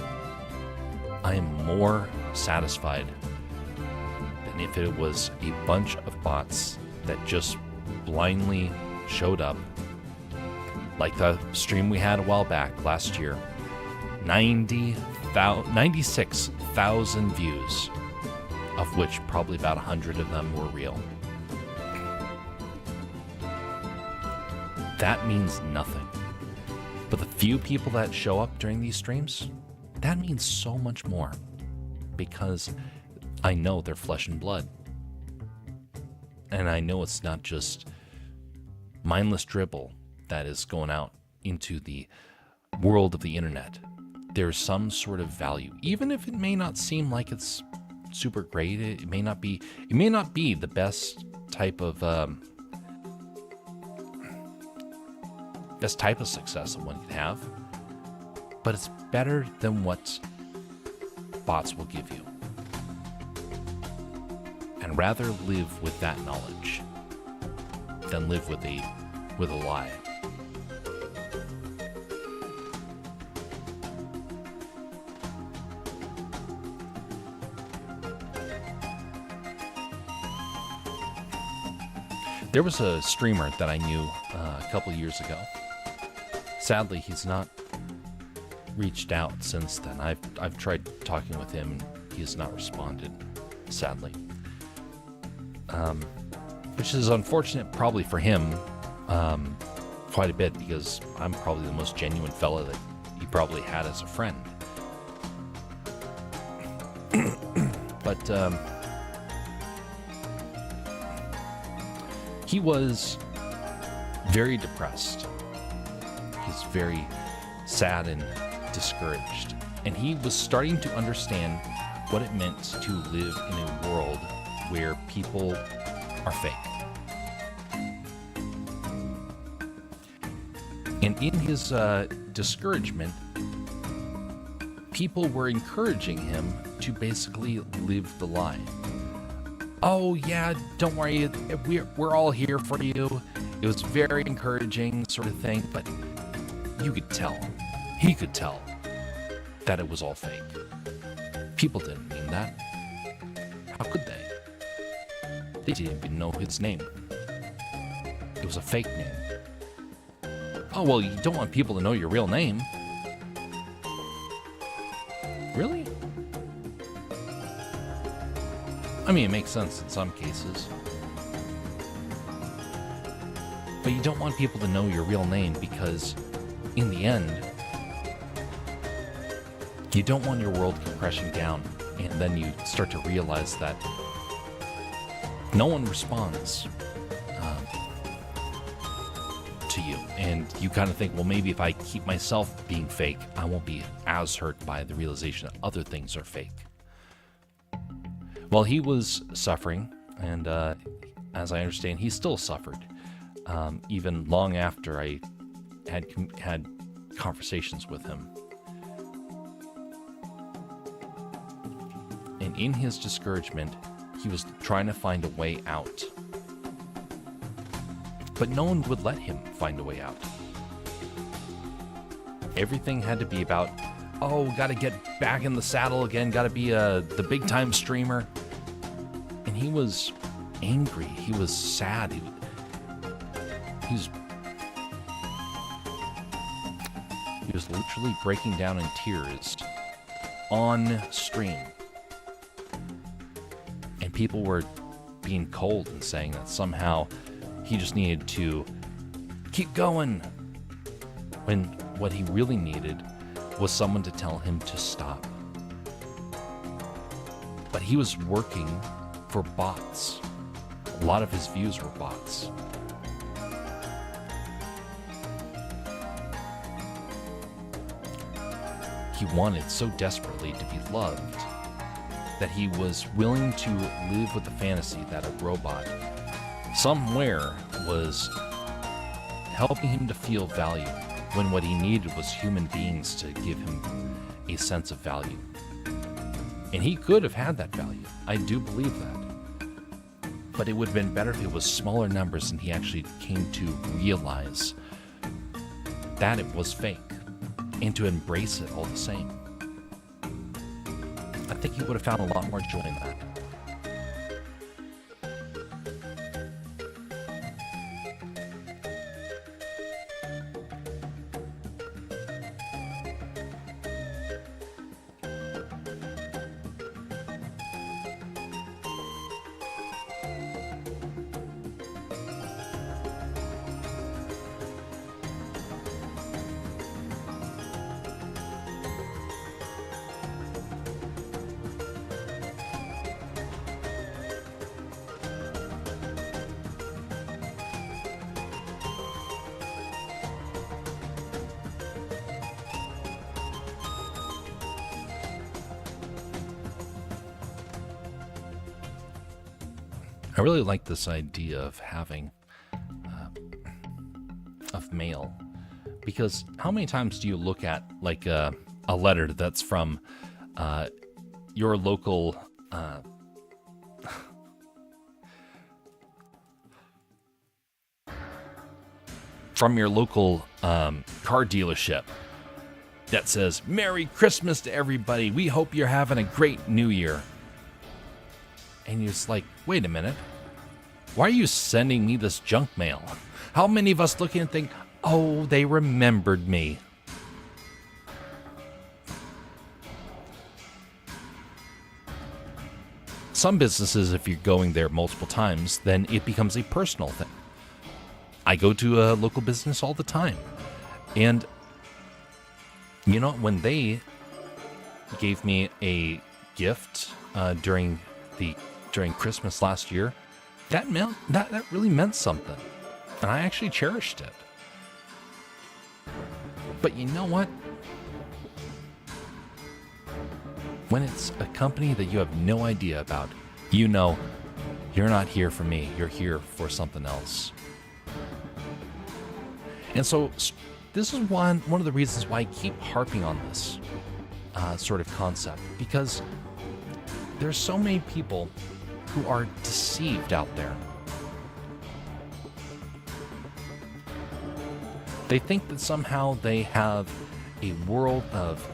I am more satisfied than if it was a bunch of bots that just blindly showed up. Like the stream we had a while back last year. 96,000 views, of which probably about 100 of them were real. That means nothing. But the few people that show up during these streams, that means so much more. Because I know they're flesh and blood. And I know it's not just mindless dribble that is going out into the world of the internet. There's some sort of value, even if it may not seem like it's super great. It may not be the best type of success that one can have, but it's better than what bots will give you. And rather live with that knowledge than live with a lie. There was a streamer that I knew a couple years ago, Sadly, he's not reached out since then. I've tried talking with him, and he has not responded, sadly. Which is unfortunate probably for him, quite a bit, because I'm probably the most genuine fella that he probably had as a friend. But he was very depressed. He's very sad and discouraged. And he was starting to understand what it meant to live in a world where people are fake. And in his discouragement, people were encouraging him to basically live the lie. Oh yeah, don't worry, we're all here for you. It was very encouraging sort of thing, but you could tell, he could tell that it was all fake. People didn't mean that. How could they? They didn't even know his name. It was a fake name. Oh, well, you don't want people to know your real name. Really? I mean, it makes sense in some cases. But you don't want people to know your real name because, in the end, you don't want your world to come crashing down, and then you start to realize that no one responds to you. And you kind of think, well, maybe if I keep myself being fake, I won't be as hurt by the realization that other things are fake. Well, he was suffering, and as I understand, he still suffered, even long after I had conversations with him. And in his discouragement, he was trying to find a way out. But no one would let him find a way out. Everything had to be about, oh, gotta get back in the saddle again, gotta be the big time streamer. And he was angry, he was sad, he was literally breaking down in tears on stream. And people were being cold and saying that somehow he just needed to keep going, when what he really needed was someone to tell him to stop. But he was working for bots. A lot of his views were bots. He wanted so desperately to be loved that he was willing to live with the fantasy that a robot somewhere was helping him to feel value, when what he needed was human beings to give him a sense of value. And he could have had that value. I do believe that. But it would have been better if it was smaller numbers and he actually came to realize that it was fake, and to embrace it all the same. I think he would have found a lot more joy in that. I really like this idea of having of mail, because how many times do you look at like a letter that's from your local car dealership that says, "Merry Christmas to everybody. We hope you're having a great New Year." And you're just like, wait a minute. Why are you sending me this junk mail? How many of us look and think, Oh, they remembered me. Some businesses, if you're going there multiple times, then it becomes a personal thing. I go to a local business all the time. And, you know, when they gave me a gift during Christmas last year, that really meant something. And I actually cherished it. But you know what? When it's a company that you have no idea about, you know, you're not here for me. You're here for something else. And so this is one of the reasons why I keep harping on this sort of concept, because there's so many people who are deceived out there. They think that somehow they have a world of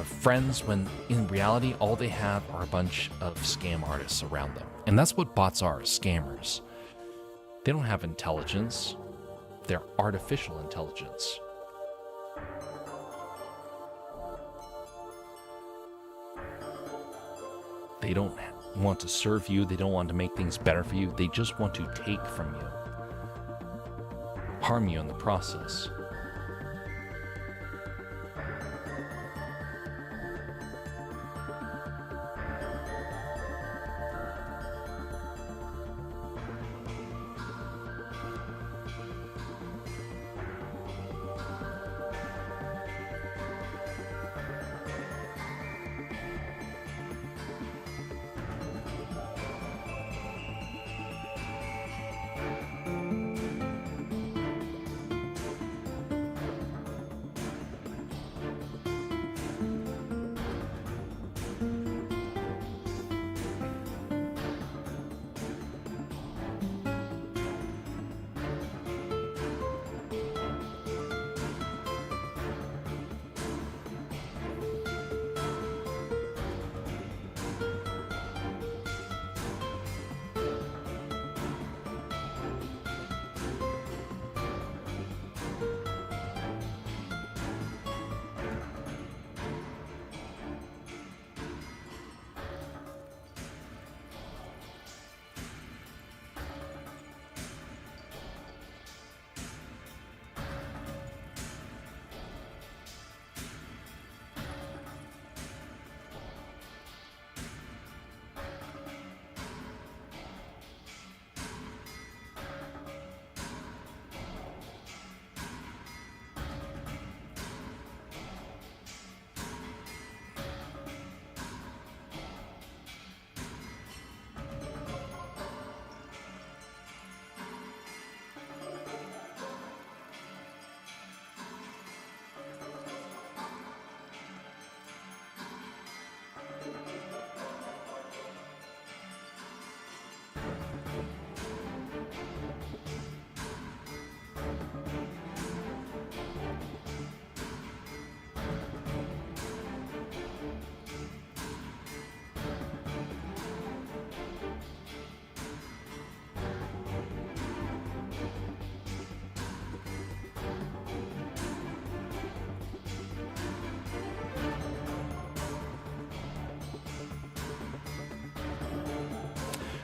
friends, when in reality all they have are a bunch of scam artists around them. And that's what bots are, scammers. They don't have intelligence. They're artificial intelligence. They don't want to serve you. They don't want to make things better for you. They just want to take from you, harm you in the process.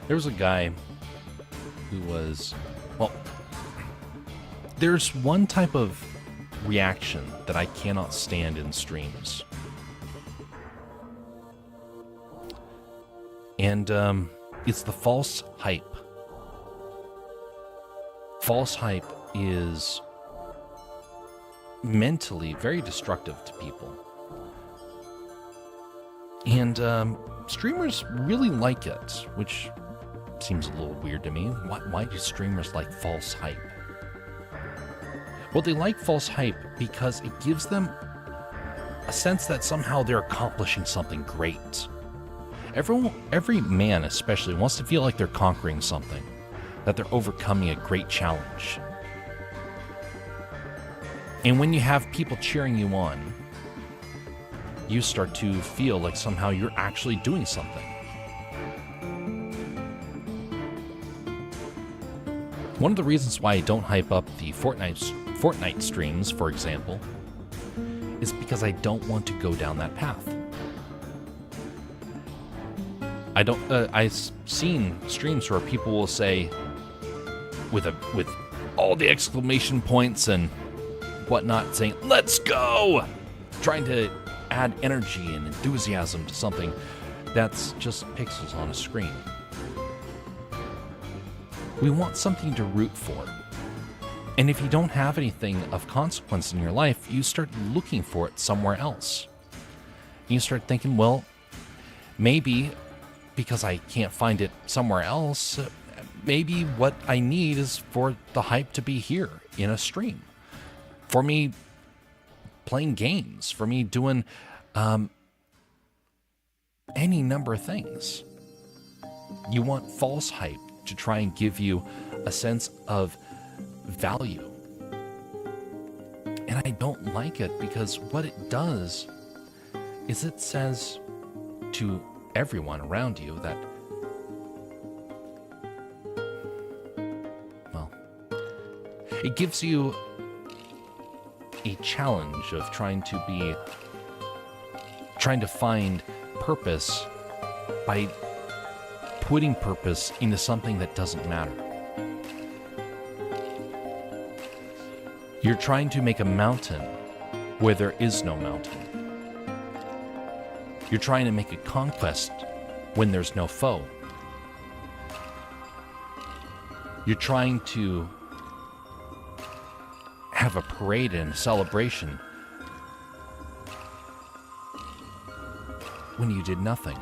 There was a guy who was, well, there's one type of reaction that I cannot stand in streams. And it's the false hype. False hype is mentally very destructive to people. And streamers really like it, which seems a little weird to me. Why do streamers like false hype? Well, they like false hype because it gives them a sense that somehow they're accomplishing something great. Every man especially wants to feel like they're conquering something, that they're overcoming a great challenge. And when you have people cheering you on, you start to feel like somehow you're actually doing something. One of the reasons why I don't hype up the Fortnite streams, for example, is because I don't want to go down that path. I've seen streams where people will say, with all the exclamation points and whatnot, saying, "Let's go!" Trying to add energy and enthusiasm to something that's just pixels on a screen. We want something to root for. And if you don't have anything of consequence in your life, you start looking for it somewhere else. You start thinking, well, maybe because I can't find it somewhere else, maybe what I need is for the hype to be here in a stream. For me playing games, for me doing any number of things. You want false hype to try and give you a sense of value. And I don't like it because what it does is it says to everyone around you that, well, it gives you a challenge of trying to find purpose by putting purpose into something that doesn't matter. You're trying to make a mountain where there is no mountain. You're trying to make a conquest when there's no foe. You're trying to have a parade and a celebration when you did nothing.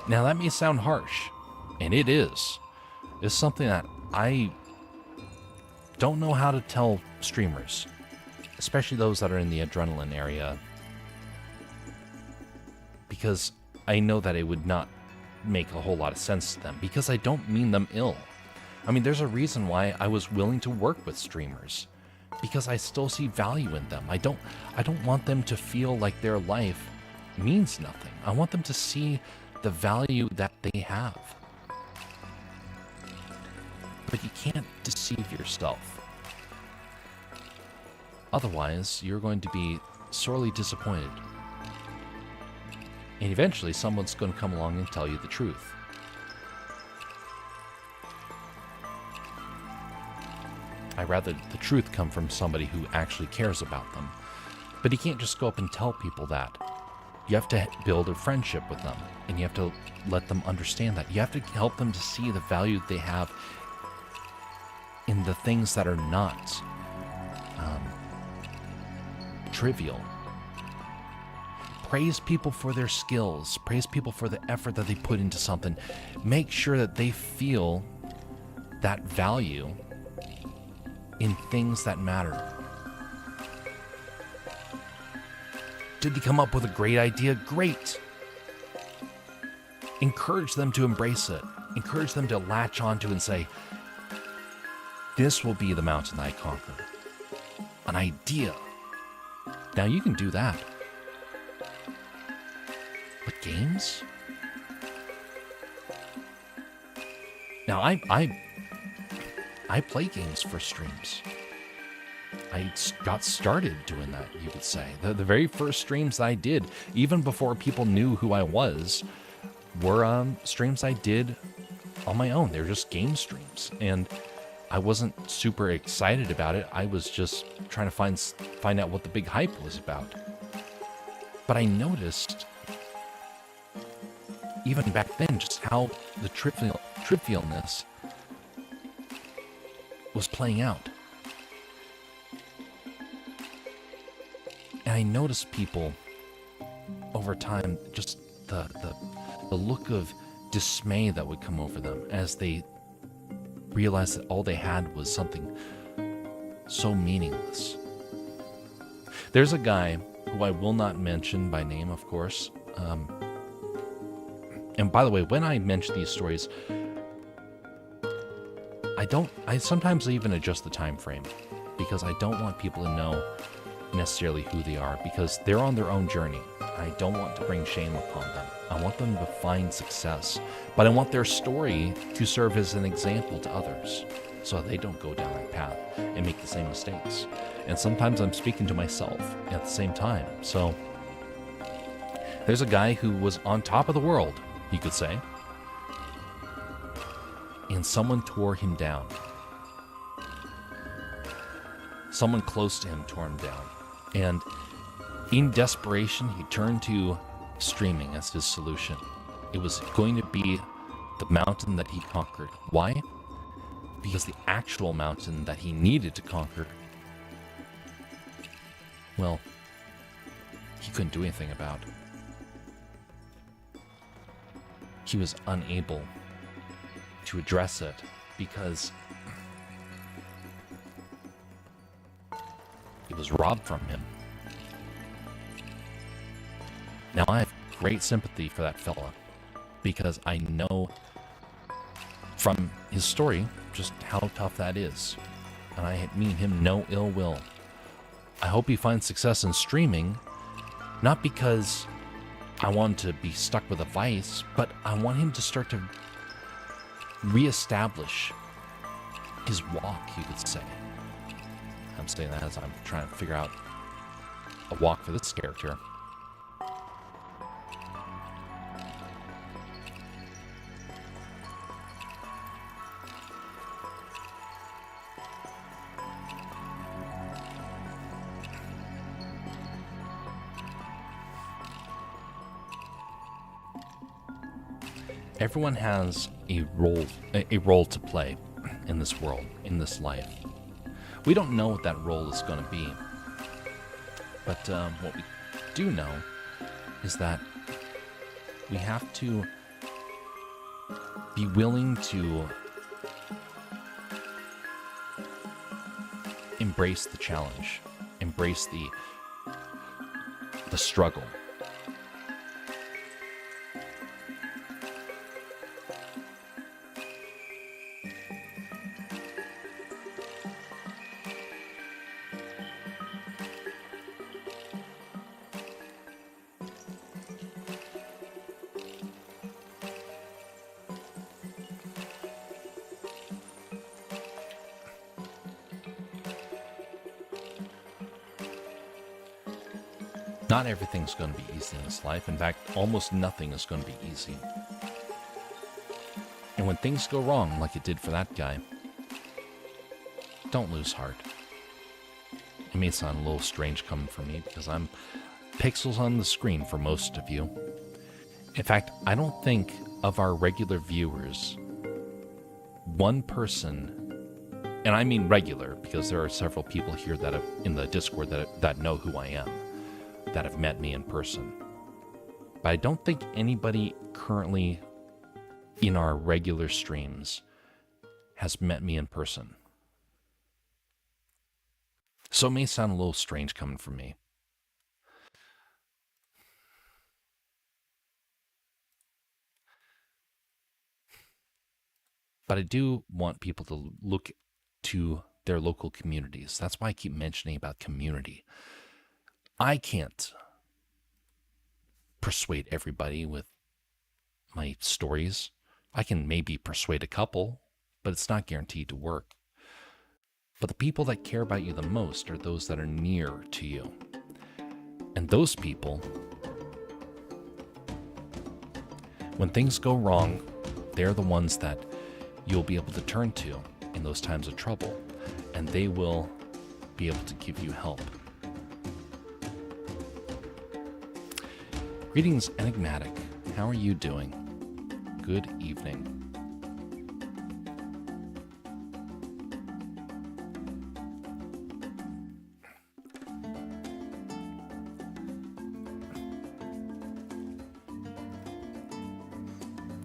Now that may sound harsh, and it is. It's something that I don't know how to tell streamers, especially those that are in the adrenaline area, because I know that it would not make a whole lot of sense to them, because I don't mean them ill. I mean, there's a reason why I was willing to work with streamers, because I still see value in them. I don't want them to feel like their life means nothing. I want them to see the value that they have. But you can't deceive yourself. Otherwise, you're going to be sorely disappointed. And eventually, someone's going to come along and tell you the truth. I'd rather the truth come from somebody who actually cares about them. But you can't just go up and tell people that. You have to build a friendship with them, and you have to let them understand that. You have to help them to see the value they have in the things that are not trivial. Praise people for their skills. Praise people for the effort that they put into something. Make sure that they feel that value in things that matter. Did they come up with a great idea? Great. Encourage them to embrace it. Encourage them to latch onto and say, this will be the mountain I conquer. An idea. Now you can do that. But games? Now I play games for streams. I got started doing that, you could say. The very first streams I did, even before people knew who I was, were streams I did on my own. They were just game streams. And I wasn't super excited about it. I was just trying to find out what the big hype was about. But I noticed, even back then, just how the trivialness was playing out. And I noticed people over time, just the look of dismay that would come over them as they realized that all they had was something so meaningless. There's a guy who I will not mention by name, of course. And by the way, when I mention these stories, I sometimes even adjust the time frame, because I don't want people to know necessarily who they are, because they're on their own journey. I don't want to bring shame upon them. I want them to find success, but I want their story to serve as an example to others so they don't go down that path and make the same mistakes. And sometimes I'm speaking to myself at the same time. So there's a guy who was on top of the world, you could say, and someone tore him down. Someone close to him tore him down. And in desperation, he turned to streaming as his solution. It was going to be the mountain that he conquered. Why? Because the actual mountain that he needed to conquer, well, he couldn't do anything about. He was unable to address it because it was robbed from him. Now, I have great sympathy for that fella because I know from his story just how tough that is. And I mean him no ill will. I hope he finds success in streaming, not because I want him to be stuck with a vice, but I want him to start to reestablish his walk, you could say. I'm saying that as I'm trying to figure out a walk for this character. Everyone has a role to play in this world, in this life. We don't know what that role is going to be, but what we do know is that we have to be willing to embrace the challenge, embrace the struggle. Not everything's going to be easy in this life. In fact, almost nothing is going to be easy. And when things go wrong, like it did for that guy, don't lose heart. It may sound a little strange coming from me because I'm pixels on the screen for most of you. In fact, I don't think of our regular viewers, one person, and I mean regular because there are several people here that have, in the Discord that know who I am, that have met me in person. But I don't think anybody currently in our regular streams has met me in person. So it may sound a little strange coming from me. But I do want people to look to their local communities. That's why I keep mentioning about community. I can't persuade everybody with my stories. I can maybe persuade a couple, but it's not guaranteed to work. But the people that care about you the most are those that are near to you. And those people, when things go wrong, they're the ones that you'll be able to turn to in those times of trouble, and they will be able to give you help. Greetings, Enigmatic. How are you doing? Good evening.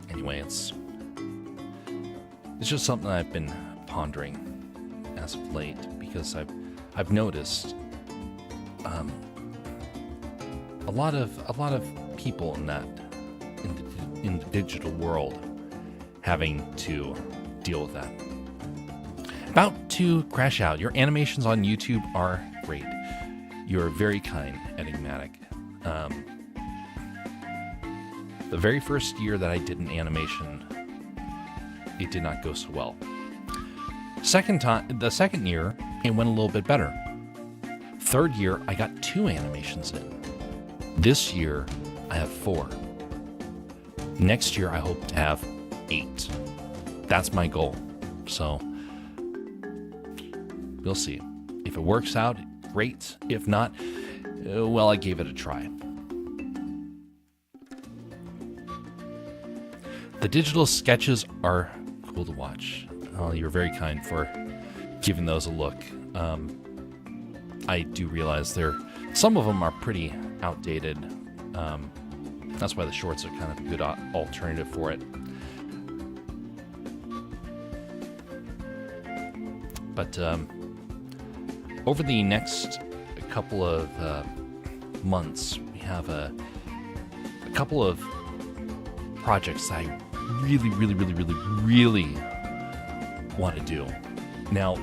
Anyway, it's just something I've been pondering as of late because I've noticed a lot of people in the digital world having to deal with that. About to crash out. Your animations on YouTube are great. You're very kind, Enigmatic. The very first year that I did an animation, it did not go so well. The second year, it went a little bit better. Third year, I got 2 animations in. This year, I have 4. Next year, I hope to have 8. That's my goal. So, we'll see. If it works out, great. If not, well, I gave it a try. The digital sketches are cool to watch. Oh, you're very kind for giving those a look. I do realize some of them are pretty outdated. That's why the shorts are kind of a good alternative for it. But over the next couple of months, we have a couple of projects I really want to do. Now,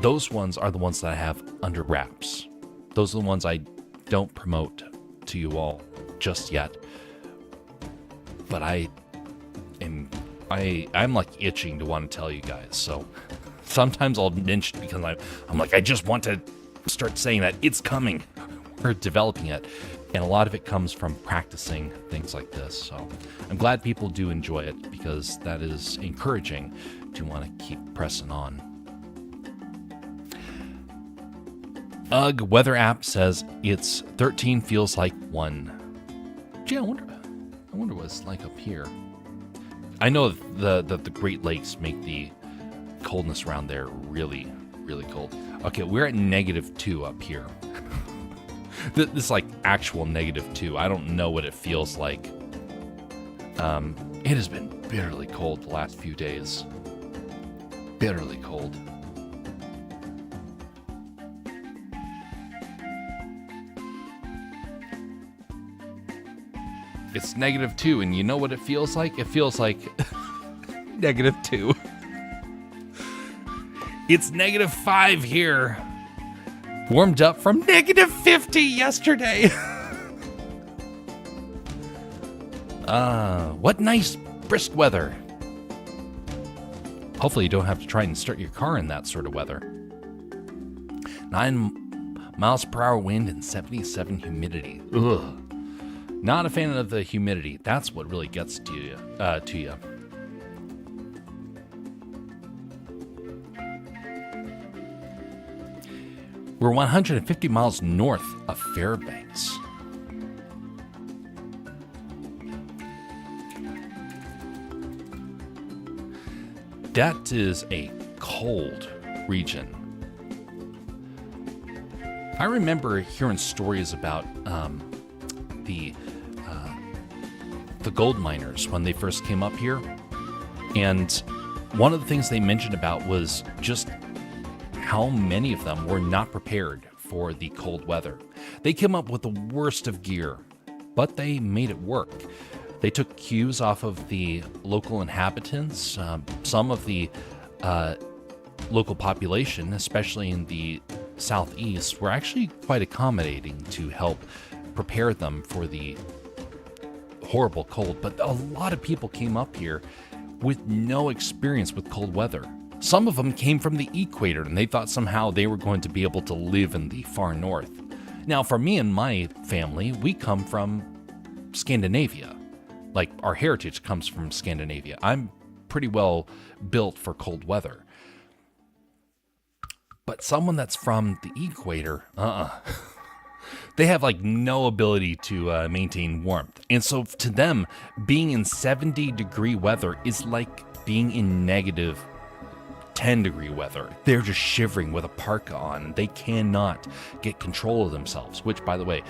those ones are the ones that I have under wraps. Those are the ones I don't promote to you all just yet. But I'm like itching to want to tell you guys. So sometimes I'll mention because I'm like, I just want to start saying that it's coming. We're developing it. And a lot of it comes from practicing things like this. So I'm glad people do enjoy it because that is encouraging to want to keep pressing on. Ugh, weather app says it's 13 feels like 1. Gee, I wonder what it's like up here. I know that the Great Lakes make the coldness around there really cold. Okay, we're at -2 up here. This is like actual -2. I don't know what it feels like. It has been bitterly cold the last few days. Bitterly cold. It's -2, and you know what it feels like? It feels like -2. It's -5 here. Warmed up from -50 yesterday. What nice brisk weather. Hopefully you don't have to try and start your car in that sort of weather. 9 miles per hour wind and 77 humidity. Ugh. Not a fan of the humidity. That's what really gets to you. We're 150 miles north of Fairbanks. That is a cold region. I remember hearing stories about the gold miners when they first came up here, and one of the things they mentioned about was just how many of them were not prepared for the cold weather. They came up with the worst of gear, but they made it work. They took cues off of the local inhabitants. Some of the local population, especially in the southeast, were actually quite accommodating to help prepare them for the horrible cold. But a lot of people came up here with no experience with cold weather. Some of them came from the equator, and they thought somehow they were going to be able to live in the far north. Now, for me and my family, we come from Scandinavia. Like, our heritage comes from Scandinavia. I'm pretty well built for cold weather. But someone that's from the equator, they have like no ability to maintain warmth. And so to them, being in 70-degree weather is like being in -10-degree weather. They're just shivering with a parka on. They cannot get control of themselves, which, by the way,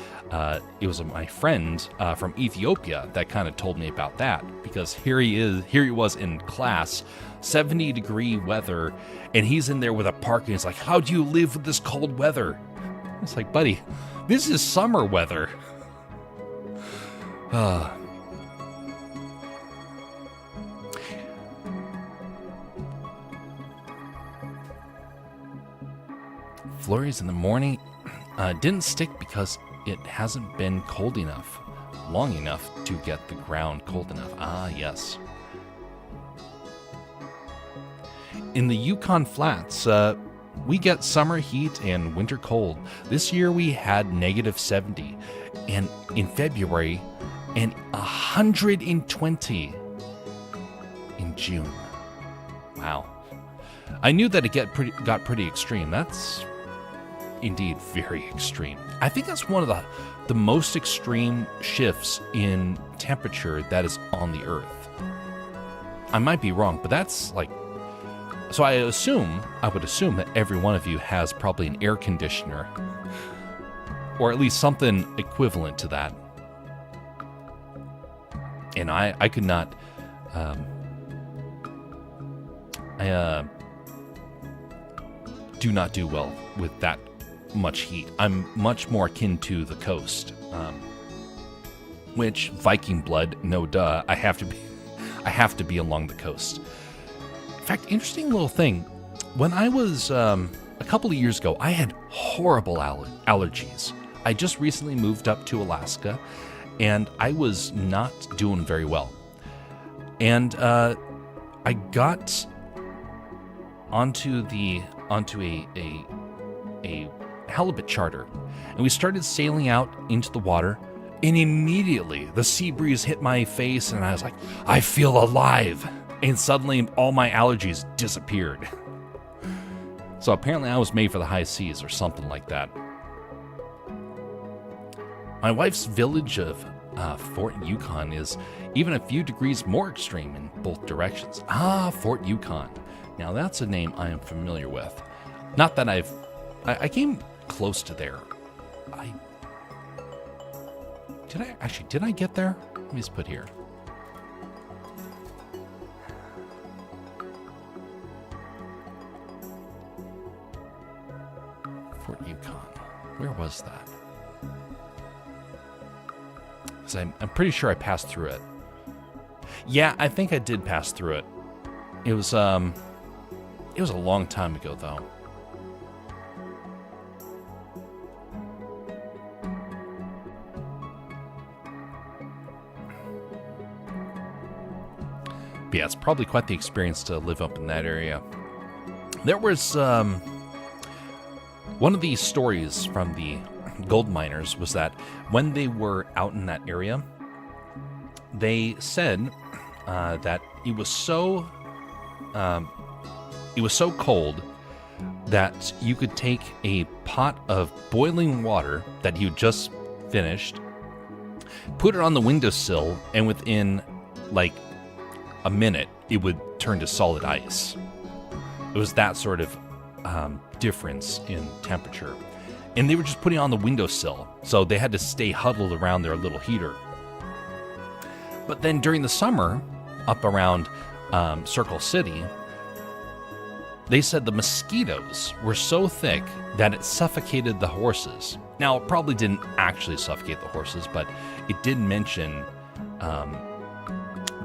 it was my friend from Ethiopia that kind of told me about that, because here he was in class, 70-degree weather, and he's in there with a parka, and he's like, how do you live with this cold weather? It's like, buddy, this is summer weather. Flurries in the morning didn't stick because it hasn't been cold enough. long enough to get the ground cold enough. Ah, yes. In the Yukon Flats, we get summer heat and winter cold. This year we had -70, and in February, and 120 in June. Wow. I knew that it got pretty extreme. That's indeed very extreme. I think that's one of the most extreme shifts in temperature that is on the Earth. I might be wrong, but that's like... So I would assume that every one of you has probably an air conditioner, or at least something equivalent to that. And I could not... do not do well with that much heat. I'm much more akin to the coast, which Viking blood, no duh. I have to be along the coast. In fact, interesting little thing. When I was a couple of years ago, I had horrible allergies. I just recently moved up to Alaska, and I was not doing very well. And I got onto a halibut charter, and we started sailing out into the water, and immediately the sea breeze hit my face, and I was like, I feel alive, and suddenly all my allergies disappeared. So apparently I was made for the high seas or something like that. My wife's village of Fort Yukon is even a few degrees more extreme in both directions. Ah, Fort Yukon. Now that's a name I am familiar with. Not that I came close to there. Did I get there? Let me just put here. Fort Yukon. Where was that? Because I'm pretty sure I passed through it. Yeah, I think I did pass through it. It was a long time ago, though. But yeah, it's probably quite the experience to live up in that area. There was one of these stories from the gold miners was that when they were out in that area, they said that it was so cold that you could take a pot of boiling water that you just finished, put it on the windowsill, and within like a minute, it would turn to solid ice. It was that sort of difference in temperature. And they were just putting it on the windowsill, so they had to stay huddled around their little heater. But then during the summer, up around Circle City, they said the mosquitoes were so thick that it suffocated the horses. Now, it probably didn't actually suffocate the horses, but it did mention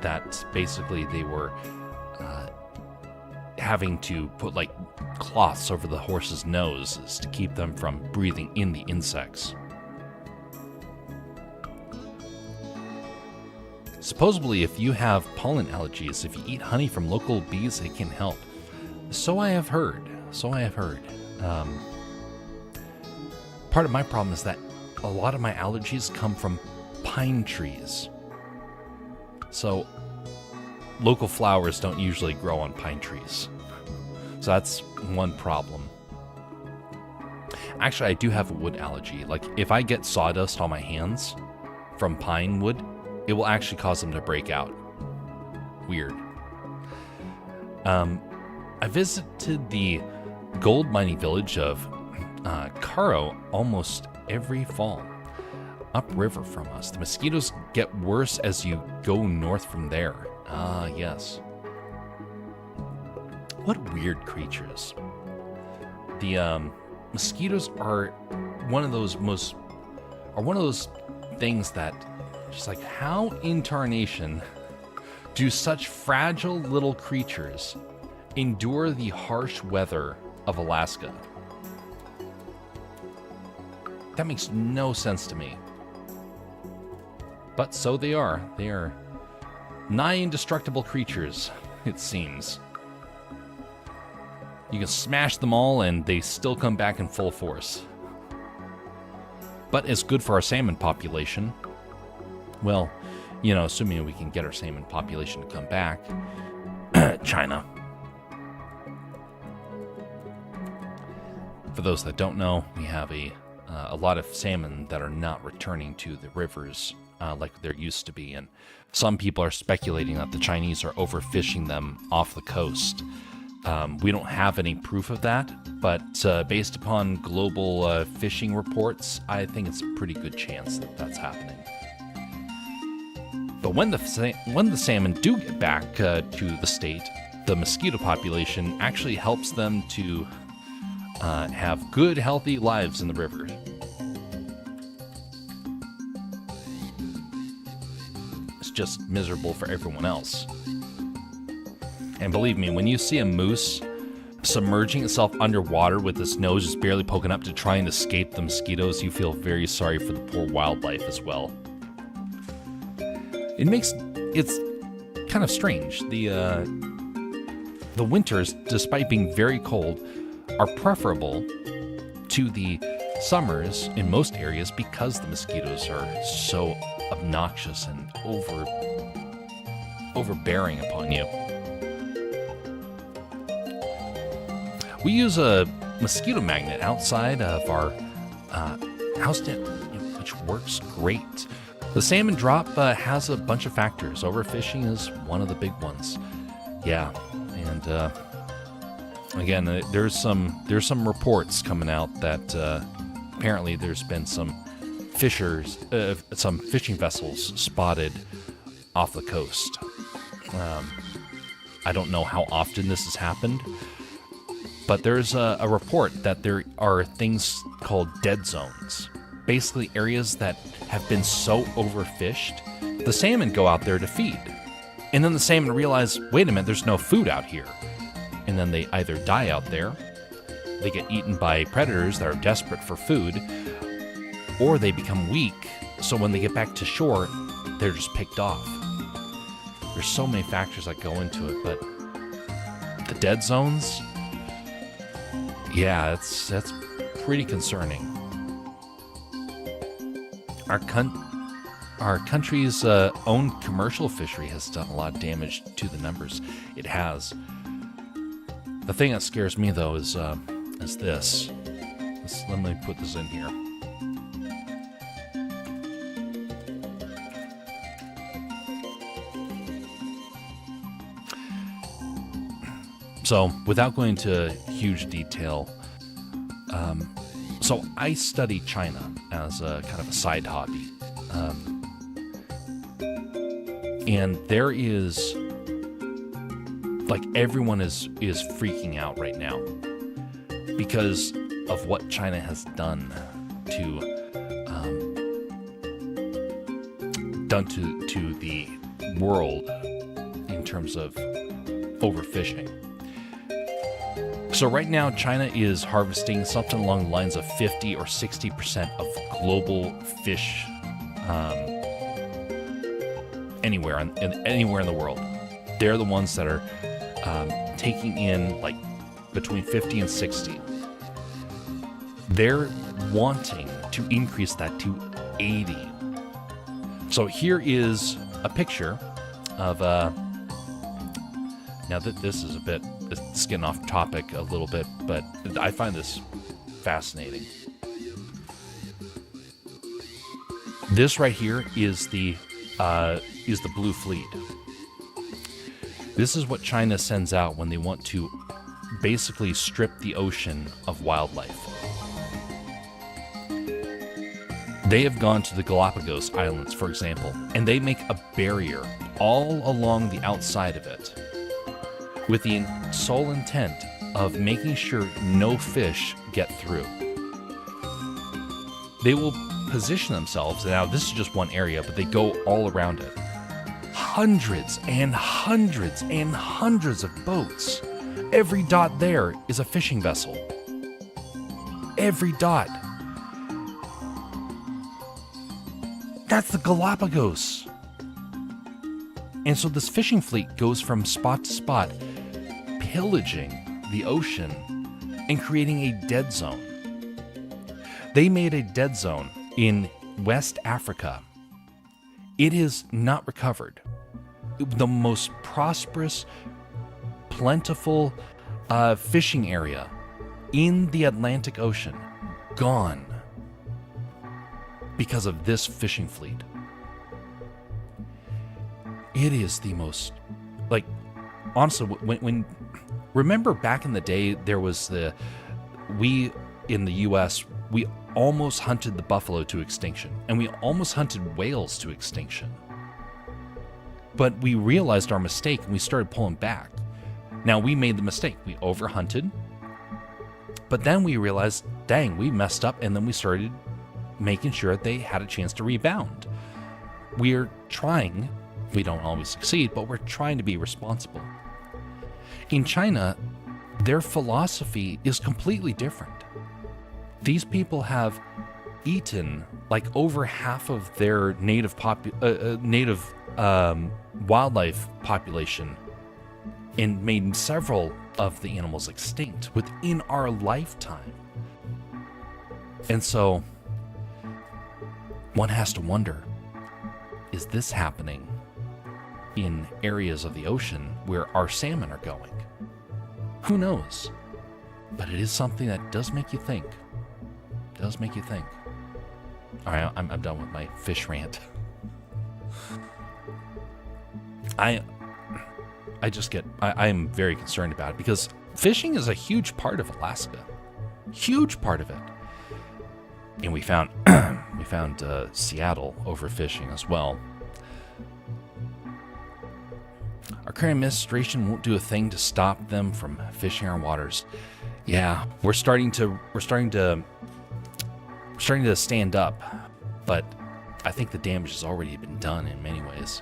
that basically they were having to put like cloths over the horses' noses to keep them from breathing in the insects. Supposedly, if you have pollen allergies, if you eat honey from local bees, it can help. So I have heard. Part of my problem is that a lot of my allergies come from pine trees. So local flowers don't usually grow on pine trees. So that's one problem. Actually, I do have a wood allergy. Like, if I get sawdust on my hands from pine wood, it will actually cause them to break out. Weird. I visited the gold mining village of Caro almost every fall, upriver from us. The mosquitoes get worse as you go north from there. Ah, yes. What weird creatures. The mosquitoes are one of those things that just like, how in tarnation do such fragile little creatures endure the harsh weather of Alaska? That makes no sense to me. But so they are. They are nigh indestructible creatures, it seems. You can smash them all and they still come back in full force. But it's good for our salmon population. Well, you know, assuming we can get our salmon population to come back. China. For those that don't know, we have a lot of salmon that are not returning to the rivers like there used to be. And some people are speculating that the Chinese are overfishing them off the coast. We don't have any proof of that, but based upon global fishing reports, I think it's a pretty good chance that that's happening. But when the salmon do get back to the state, the mosquito population actually helps them to have good, healthy lives in the river. It's just miserable for everyone else. And believe me, when you see a moose submerging itself underwater with its nose just barely poking up to try and escape the mosquitoes, you feel very sorry for the poor wildlife as well. It's kind of strange. The winters, despite being very cold, are preferable to the summers in most areas because the mosquitoes are so obnoxious and overbearing upon you. We use a mosquito magnet outside of our house tent, which works great. The salmon drop has a bunch of factors. Overfishing is one of the big ones. Yeah, and again, there's some reports coming out that apparently there's been some fishing vessels spotted off the coast. I don't know how often this has happened, but there's a report that there are things called dead zones. Basically areas that have been so overfished, the salmon go out there to feed. And then the salmon realize, wait a minute, there's no food out here. And then they either die out there, they get eaten by predators that are desperate for food, or they become weak, so when they get back to shore, they're just picked off. There's so many factors that go into it, but the dead zones, yeah, that's pretty concerning. Our country's own commercial fishery has done a lot of damage to the numbers. It has. The thing that scares me, though, is this. Let me put this in here. So, without going into huge detail, so I study China as a kind of a side hobby. And there is, like, everyone is freaking out right now because of what China has done to the world in terms of overfishing. So right now, China is harvesting something along the lines of 50 or 60% of global fish anywhere in the world. They're the ones that are taking in like between 50 and 60. They're wanting to increase that to 80. So here is a picture of now that this is it's getting off topic a little bit, but I find this fascinating. This right here is the blue fleet. This is what China sends out when they want to basically strip the ocean of wildlife. They have gone to the Galapagos Islands, for example, and they make a barrier all along the outside of it with the sole intent of making sure no fish get through. They will position themselves, now this is just one area, but they go all around it. Hundreds and hundreds and hundreds of boats. Every dot there is a fishing vessel. Every dot. That's the Galapagos. And so this fishing fleet goes from spot to spot, pillaging the ocean and creating a dead zone. They made a dead zone in West Africa. It is not recovered. The most prosperous, plentiful fishing area in the Atlantic Ocean, gone because of this fishing fleet. It is the most, like, honestly, when remember back in the day, there was we in the US, we almost hunted the buffalo to extinction, and we almost hunted whales to extinction. But we realized our mistake and we started pulling back. Now, we made the mistake. We overhunted, but then we realized, dang, we messed up, and then we started making sure they had a chance to rebound. We're trying, we don't always succeed, but we're trying to be responsible. In China, their philosophy is completely different. These people have eaten like over half of their native wildlife population and made several of the animals extinct within our lifetime. And so one has to wonder, is this happening in areas of the ocean where our salmon are going? Who knows? But it is something that does make you think. Does make you think. All right, I'm done with my fish rant. I am very concerned about it because fishing is a huge part of Alaska. Huge part of it. And we found Seattle overfishing as well. Our current administration won't do a thing to stop them from fishing our waters. Yeah, we're starting to stand up, but I think the damage has already been done in many ways.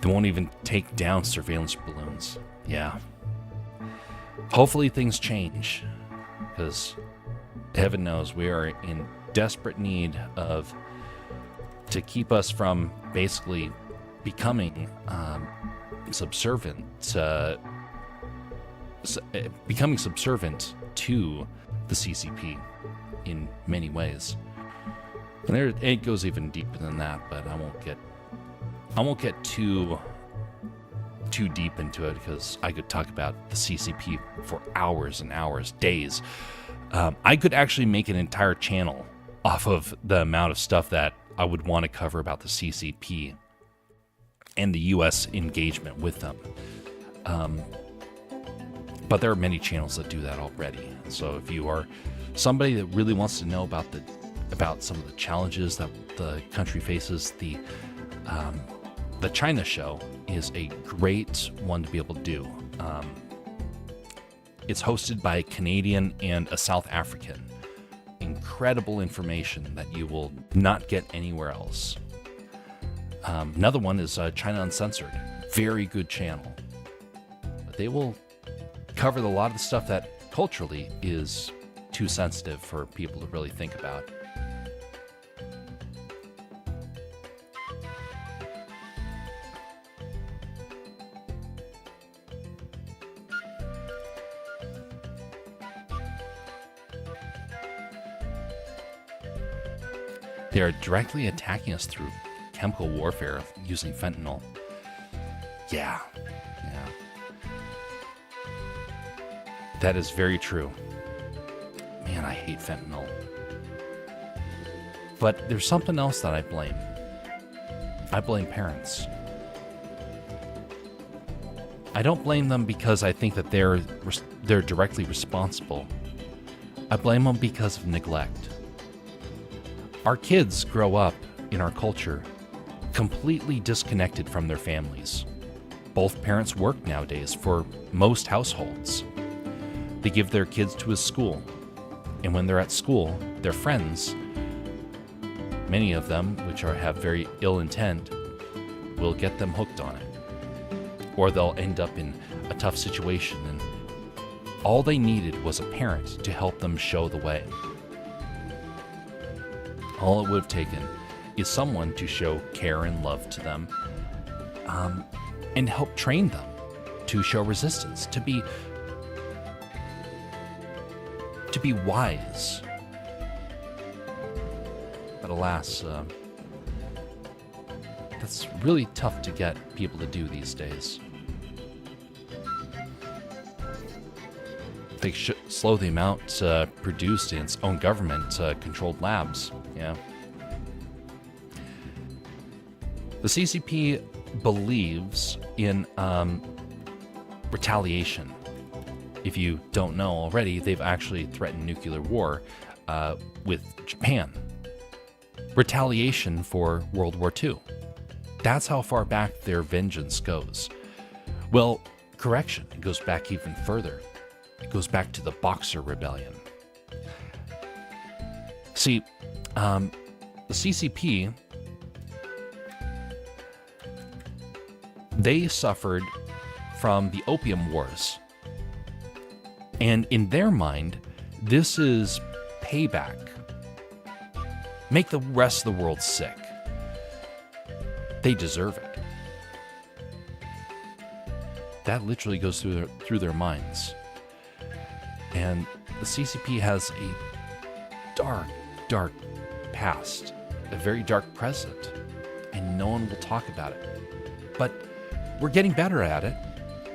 They won't even take down surveillance balloons. Yeah. Hopefully things change, because heaven knows we are in desperate need to keep us from basically becoming subservient to the CCP in many ways. And it goes even deeper than that, but I won't get too deep into it, because I could talk about the CCP for hours and hours, days. I could actually make an entire channel off of the amount of stuff that I would want to cover about the CCP and the U.S. engagement with them. But there are many channels that do that already. So if you are somebody that really wants to know about some of the challenges that the country faces, the China Show is a great one to be able to do. It's hosted by a Canadian and a South African. Incredible information that you will not get anywhere else. Another one is China Uncensored. Very good channel. But they will cover a lot of the stuff that culturally is too sensitive for people to really think about. They are directly attacking us through chemical warfare using fentanyl. Yeah. That is very true. Man, I hate fentanyl. But there's something else that I blame. I blame parents. I don't blame them because I think that they're directly responsible. I blame them because of neglect. Our kids grow up in our culture completely disconnected from their families. Both parents work nowadays for most households. They give their kids to a school, and when they're at school, their friends, many of them, which have very ill intent, will get them hooked on it. Or they'll end up in a tough situation, and all they needed was a parent to help them show the way. All it would have taken is someone to show care and love to them, and help train them to show resistance, to be wise. But alas, that's really tough to get people to do these days. They slow the amount produced in its own government-controlled labs. Yeah. The CCP believes in retaliation. If you don't know already, they've actually threatened nuclear war with Japan. Retaliation for World War II. That's how far back their vengeance goes. Well, correction, it goes back even further. It goes back to the Boxer Rebellion. See, the CCP, they suffered from the Opium Wars. And in their mind, this is payback. Make the rest of the world sick. They deserve it. That literally goes through their minds. And the CCP has a dark, dark past, a very dark present, and no one will talk about it. But we're getting better at it.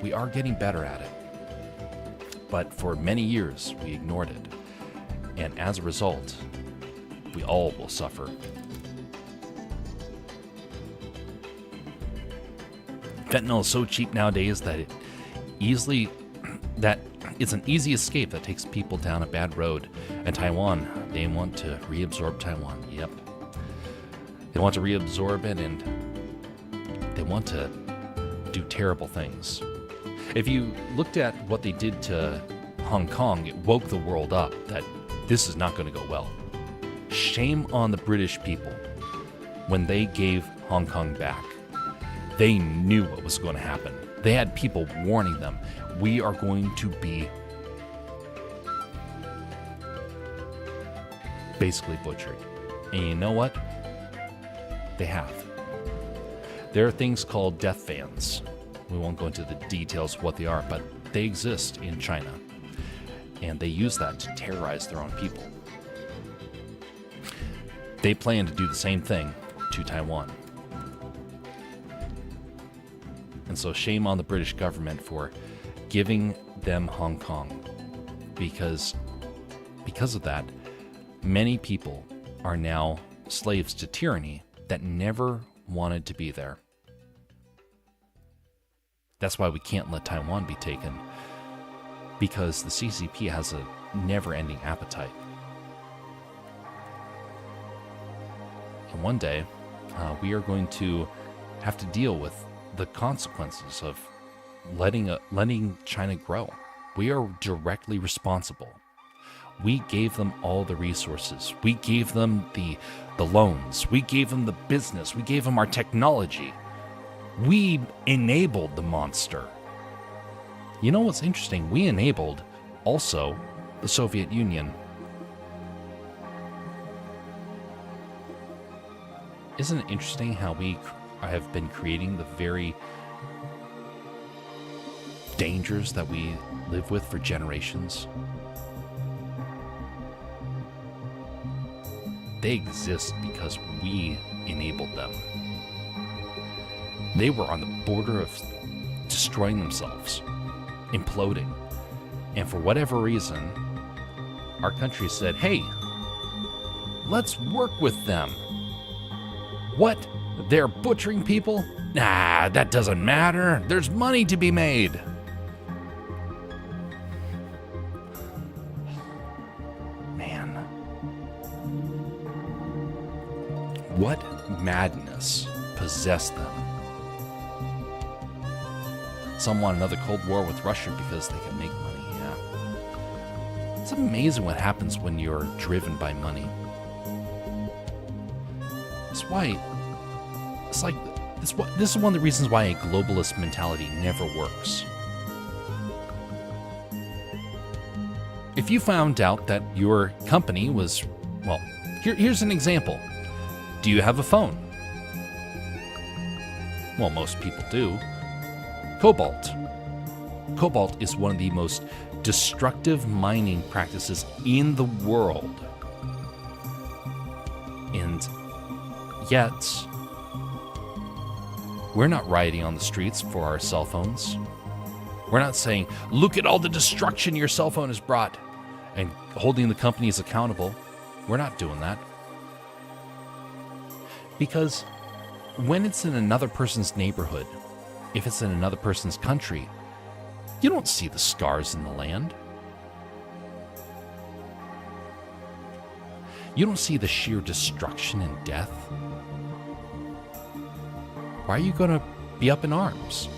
We are getting better at it. But for many years, we ignored it. And as a result, we all will suffer. Fentanyl is so cheap nowadays that it's an easy escape that takes people down a bad road. And Taiwan, they want to reabsorb Taiwan. Yep. They want to reabsorb it, and they want to do terrible things. If you looked at what they did to Hong Kong, it woke the world up that this is not going to go well. Shame on the British people when they gave Hong Kong back. They knew what was going to happen. They had people warning them, we are going to be basically butchered. And you know what? They have. There are things called death vans. We won't go into the details of what they are, but they exist in China. And they use that to terrorize their own people. They plan to do the same thing to Taiwan. And so shame on the British government for giving them Hong Kong. Because of that, many people are now slaves to tyranny that never wanted to be there. That's why we can't let Taiwan be taken, because the CCP has a never-ending appetite. And one day, we are going to have to deal with the consequences of letting China grow. We are directly responsible. We gave them all the resources. We gave them the loans. We gave them the business. We gave them our technology. We enabled the monster. You know what's interesting? We enabled also the Soviet Union. Isn't it interesting how we have been creating the very dangers that we live with for generations? They exist because we enabled them. They were on the border of destroying themselves, imploding. And for whatever reason, our country said, hey, let's work with them. What? They're butchering people? Nah, that doesn't matter. There's money to be made. Man. What madness possessed them? Some want another Cold War with Russia because they can make money, yeah. It's amazing what happens when you're driven by money. That's why, this is one of the reasons why a globalist mentality never works. If you found out that your company was, well, Here's an example. Do you have a phone? Well, most people do. Cobalt. Cobalt is one of the most destructive mining practices in the world. And yet, we're not rioting on the streets for our cell phones. We're not saying, look at all the destruction your cell phone has brought, and holding the companies accountable. We're not doing that. Because when it's in another person's neighborhood, if it's in another person's country, you don't see the scars in the land. You don't see the sheer destruction and death. Why are you going to be up in arms?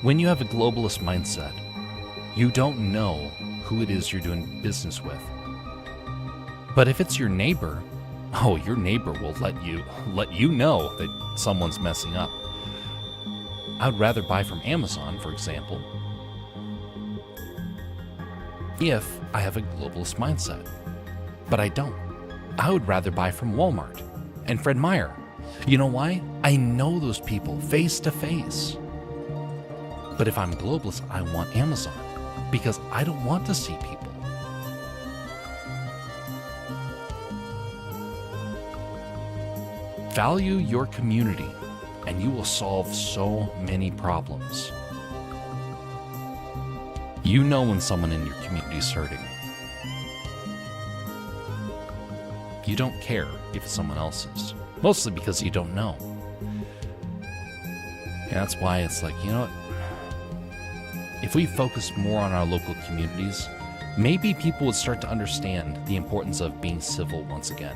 When you have a globalist mindset, you don't know who it is you're doing business with. But if it's your neighbor, your neighbor will let you know that someone's messing up. I would rather buy from Amazon, for example, if I have a globalist mindset. But I don't. I would rather buy from Walmart and Fred Meyer. You know why? I know those people face to face. But if I'm globalist, I want Amazon because I don't want to see people. Value your community, and you will solve so many problems. You know when someone in your community is hurting. You don't care if it's someone else's, mostly because you don't know. And that's why it's like, you know what? If we focus more on our local communities, maybe people would start to understand the importance of being civil once again.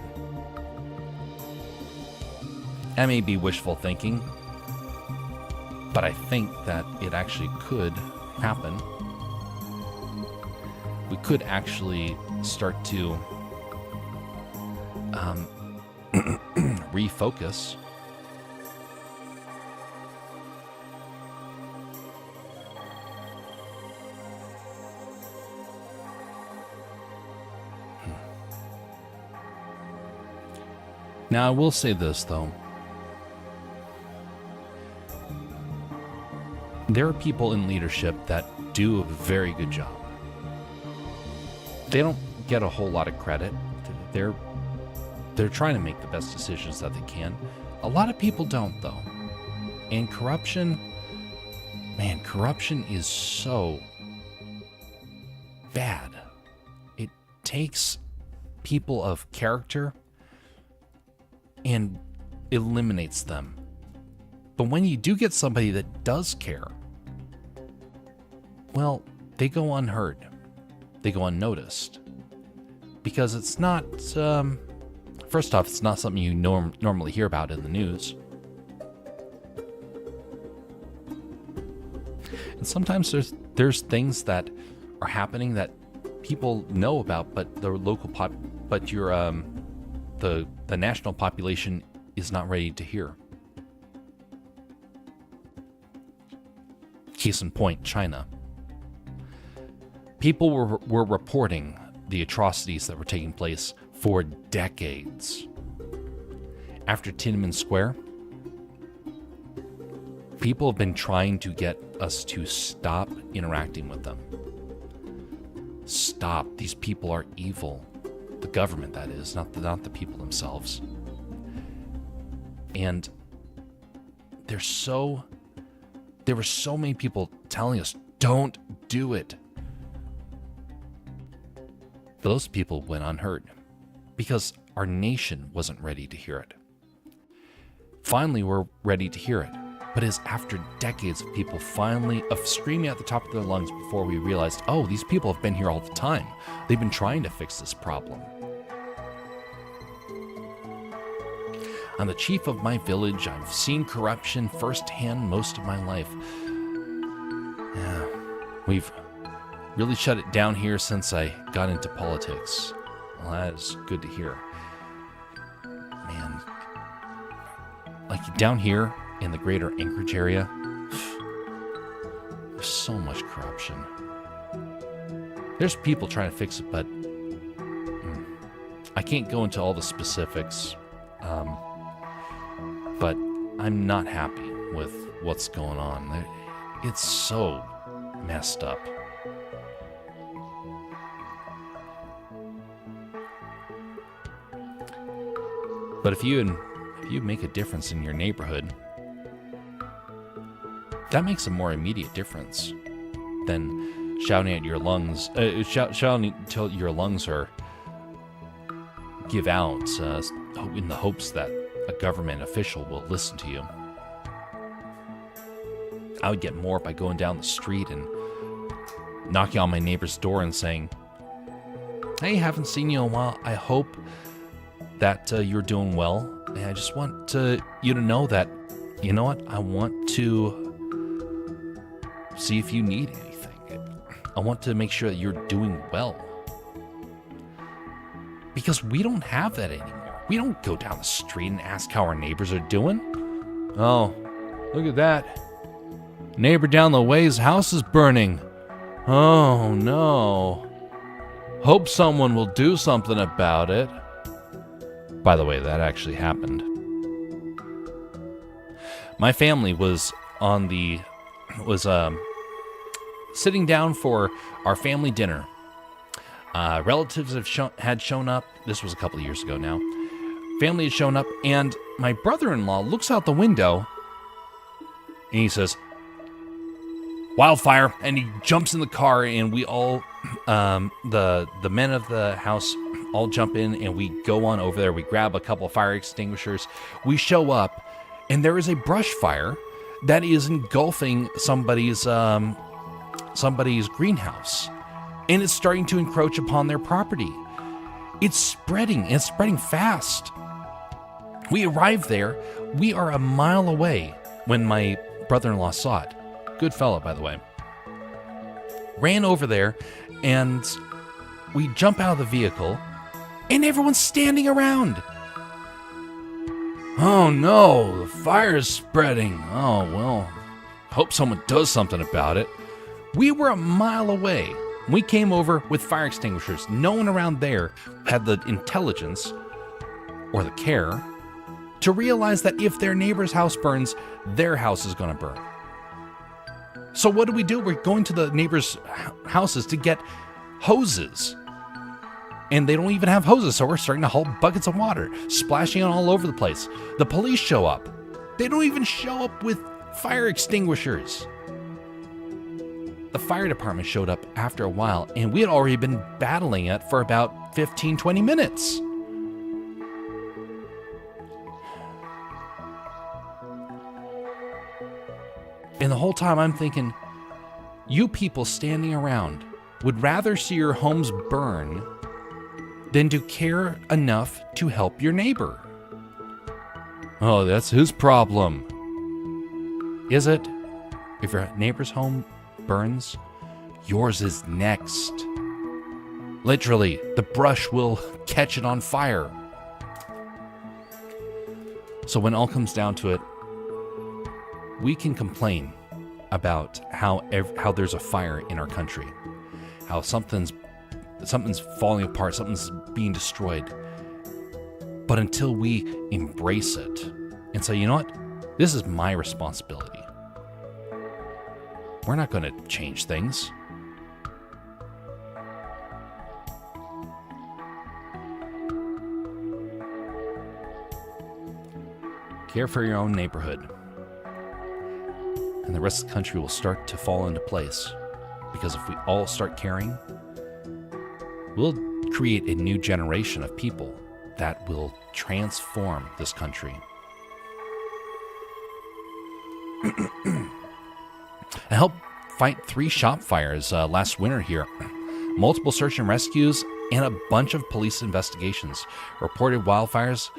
That may be wishful thinking, but I think that it actually could happen. We could actually start to refocus. Now, I will say this, though. There are people in leadership that do a very good job. They don't get a whole lot of credit. They're trying to make the best decisions that they can. A lot of people don't, though. And corruption is so bad. It takes people of character and eliminates them. But when you do get somebody that does care, well, they go unheard. They go unnoticed. Because it's not, first off, it's not something you normally hear about in the news. And sometimes there's things that are happening that people know about, but the national population is not ready to hear. Case in point, China. People were reporting the atrocities that were taking place for decades. After Tiananmen Square, people have been trying to get us to stop interacting with them. Stop. These people are evil. The government, that is, not the people themselves. And there were so many people telling us, don't do it. But those people went unheard because our nation wasn't ready to hear it. Finally, we're ready to hear it. But it's after decades of people finally screaming at the top of their lungs before we realized, oh, these people have been here all the time. They've been trying to fix this problem. I'm the chief of my village. I've seen corruption firsthand most of my life. Yeah, we've really shut it down here since I got into politics. Well, that is good to hear. Man, like down here in the greater Anchorage area, so much corruption. There's people trying to fix it, but I can't go into all the specifics. But I'm not happy with what's going on. It's so messed up. But if you make a difference in your neighborhood, that makes a more immediate difference than shouting at your lungs, shouting until your lungs are give out in the hopes that a government official will listen to you. I would get more by going down the street and knocking on my neighbor's door and saying, "Hey, haven't seen you in a while. I hope that you're doing well. And I just want you to know that, you know what? I want to see if you need anything. I want to make sure that you're doing well." Because we don't have that anymore. We don't go down the street and ask how our neighbors are doing. "Oh, look at that. Neighbor down the way's house is burning. Oh, no. Hope someone will do something about it." By the way, that actually happened. My family was sitting down for our family dinner. Relatives had shown up. This was a couple of years ago now. Family had shown up, and my brother-in-law looks out the window, and he says, "Wildfire!" And he jumps in the car, and we all, the men of the house, all jump in, and we go on over there. We grab a couple of fire extinguishers. We show up, and there is a brush fire that is engulfing somebody's greenhouse, and it's starting to encroach upon their property. It's spreading fast. We arrived there. We are a mile away when my brother-in-law saw it. Good fellow, by the way. Ran over there, and we jump out of the vehicle, and everyone's standing around. "Oh no, the fire is spreading. Oh well, hope someone does something about it." We were a mile away. We came over with fire extinguishers. No one around there had the intelligence or the care to realize that if their neighbor's house burns, their house is going to burn. So what do? We're going to the neighbors' houses to get hoses. And they don't even have hoses, so we're starting to haul buckets of water, splashing it all over the place. The police show up. They don't even show up with fire extinguishers. The fire department showed up after a while, and we had already been battling it for about 15, 20 minutes. And the whole time I'm thinking, you people standing around would rather see your homes burn than to care enough to help your neighbor. Oh, that's his problem. Is it? If your neighbor's home burns, yours is next. Literally, the brush will catch it on fire. So when all comes down to it, we can complain about how there's a fire in our country, how something's falling apart, something's being destroyed. But until we embrace it and say, you know what, this is my responsibility, we're not going to change things. Care for your own neighborhood, and the rest of the country will start to fall into place. Because if we all start caring, we'll create a new generation of people that will transform this country. I helped fight 3 shop fires last winter here. Multiple search and rescues and a bunch of police investigations. Reported wildfires.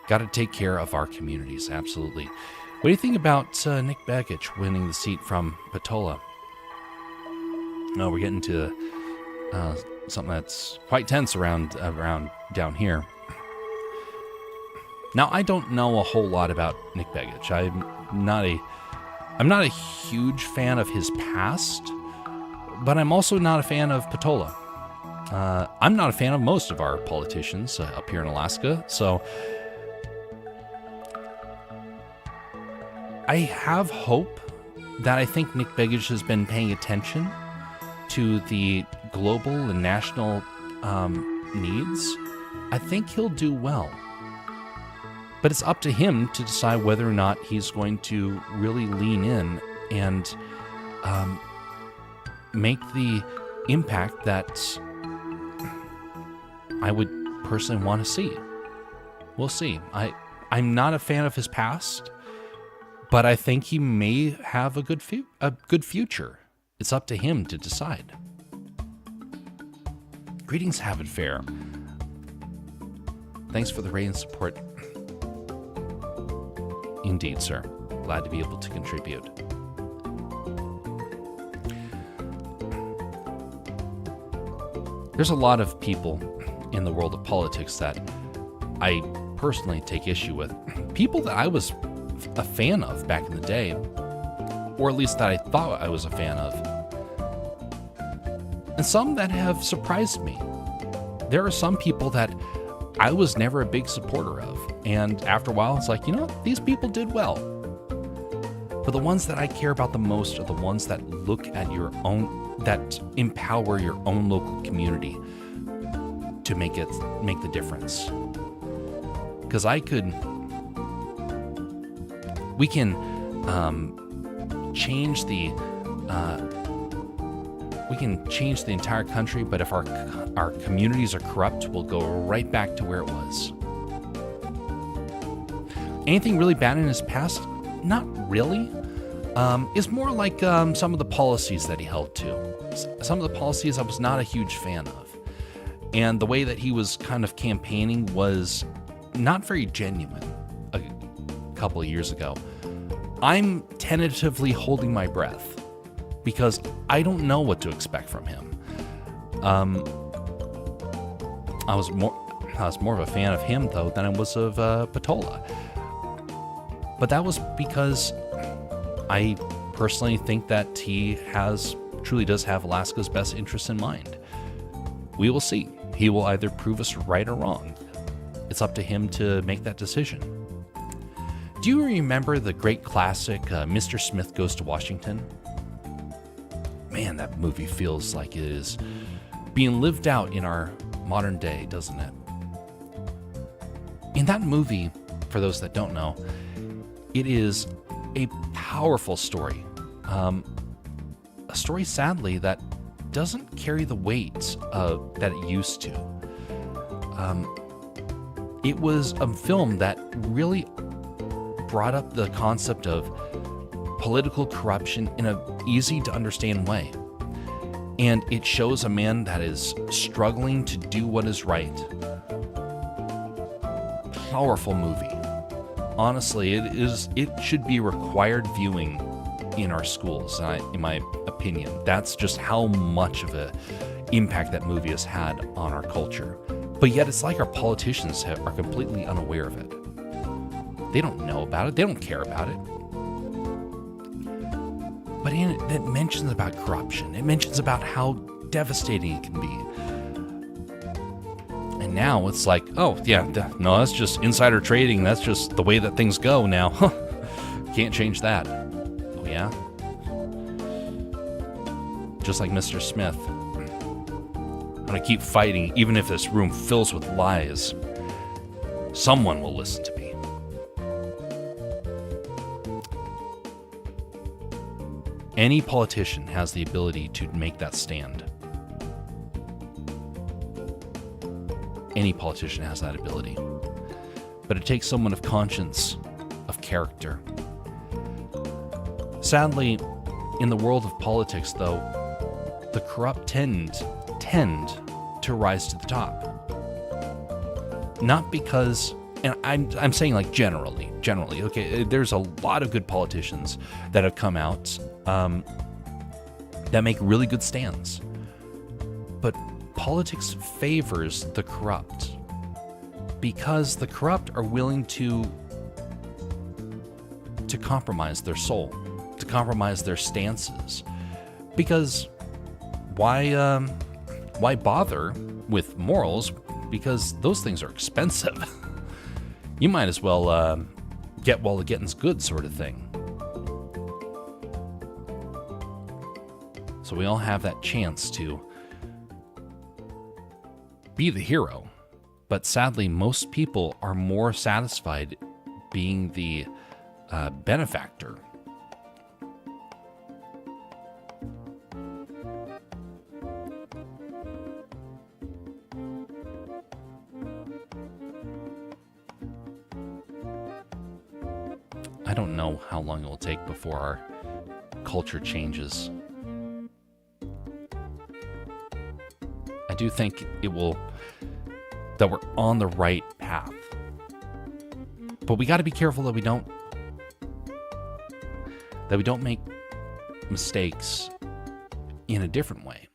Got to take care of our communities, absolutely. What do you think about Nick Begich winning the seat from Patola? No, we're getting to something that's quite tense around down here. Now, I don't know a whole lot about Nick Begich. I'm not a I'm not a huge fan of his past, but I'm also not a fan of Patola. I'm not a fan of most of our politicians up here in Alaska, so I have hope that I think Nick Begich has been paying attention to the global and national needs. I think he'll do well. But it's up to him to decide whether or not he's going to really lean in and make the impact that I would personally want to see. We'll see. I'm not a fan of his past, but I think he may have a good future. It's up to him to decide. Greetings, Havid Fair. Thanks for the raid and support. Indeed, sir. Glad to be able to contribute. There's a lot of people in the world of politics that I personally take issue with. People that I was a fan of back in the day, or at least that I thought I was a fan of. And some that have surprised me. There are some people that I was never a big supporter of. And after a while, it's like, these people did well. But the ones that I care about the most are the ones that look at that empower your own local community to make the difference. Because we can change the entire country, but if our communities are corrupt, we'll go right back to where it was. Anything really bad in his past? Not really. It's more like some of the policies that he held to. Some of the policies I was not a huge fan of. And the way that he was kind of campaigning was not very genuine a couple of years ago. I'm tentatively holding my breath because I don't know what to expect from him. I was more of a fan of him, though, than I was of Patola. But that was because I personally think that he truly does have Alaska's best interests in mind. We will see. He will either prove us right or wrong. It's up to him to make that decision. Do you remember the great classic, Mr. Smith Goes to Washington? Man, that movie feels like it is being lived out in our modern day, doesn't it? In that movie, for those that don't know, it is a powerful story. A story, sadly, that doesn't carry the weight that it used to. It was a film that really brought up the concept of political corruption in an easy-to-understand way. And it shows a man that is struggling to do what is right. Powerful movie. Honestly, it should be required viewing in our schools, in my opinion. That's just how much of an impact that movie has had on our culture. But yet it's like our politicians are completely unaware of it. They don't know about it. They don't care about it. But in it mentions about corruption. It mentions about how devastating it can be. And now it's like, oh, yeah, no, that's just insider trading. That's just the way that things go now. Can't change that. Oh, yeah? Just like Mr. Smith. I'm going to keep fighting, even if this room fills with lies. Someone will listen to me. Any politician has the ability to make that stand. Any politician has that ability. But it takes someone of conscience, of character. Sadly, in the world of politics, though, the corrupt tend to rise to the top. Not because, and I'm saying like generally, okay, there's a lot of good politicians that have come out that make really good stands. But politics favors the corrupt because the corrupt are willing to compromise their soul, to compromise their stances. Because why bother with morals? Because those things are expensive. You might as well get while the getting's good, sort of thing. So we all have that chance to be the hero. But sadly, most people are more satisfied being the benefactor. I don't know how long it will take before our culture changes. I do think that we're on the right path. But we got to be careful that we don't make mistakes in a different way.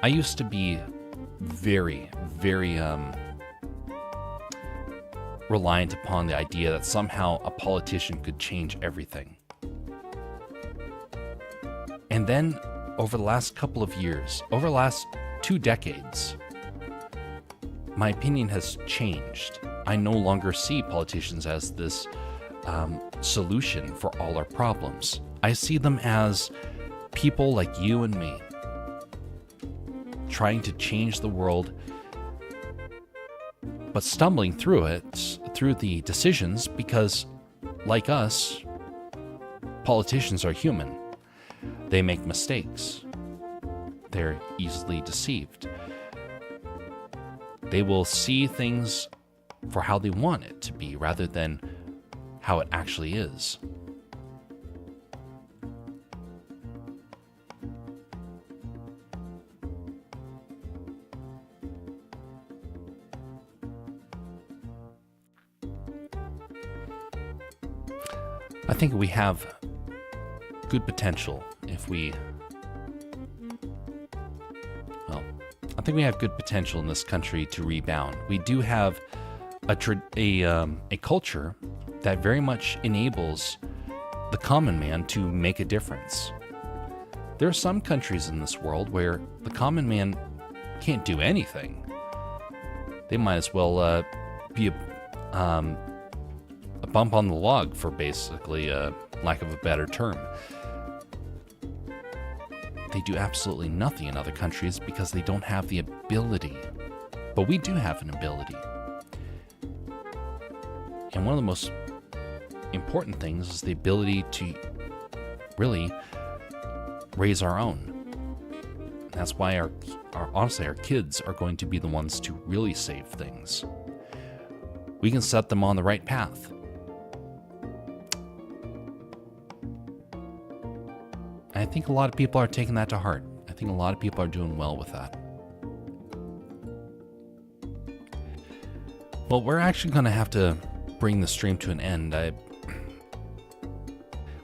I used to be very, very reliant upon the idea that somehow a politician could change everything. And then over the last couple of years, over the last 2 decades, my opinion has changed. I no longer see politicians as this solution for all our problems. I see them as people like you and me, trying to change the world, but stumbling through it, through the decisions, because, like us, politicians are human. They make mistakes. They're easily deceived. They will see things for how they want it to be rather than how it actually is. I think we have good potential if I think we have good potential in this country to rebound. We do have a culture that very much enables the common man to make a difference. There are some countries in this world where the common man can't do anything. They might as well be a bump on the log, for basically lack of a better term. They do absolutely nothing in other countries because they don't have the ability. But we do have an ability. And one of the most important things is the ability to really raise our own. That's why honestly, our kids are going to be the ones to really save things. We can set them on the right path. I think a lot of people are taking that to heart. I think a lot of people are doing well with that. Well, we're actually going to have to bring the stream to an end.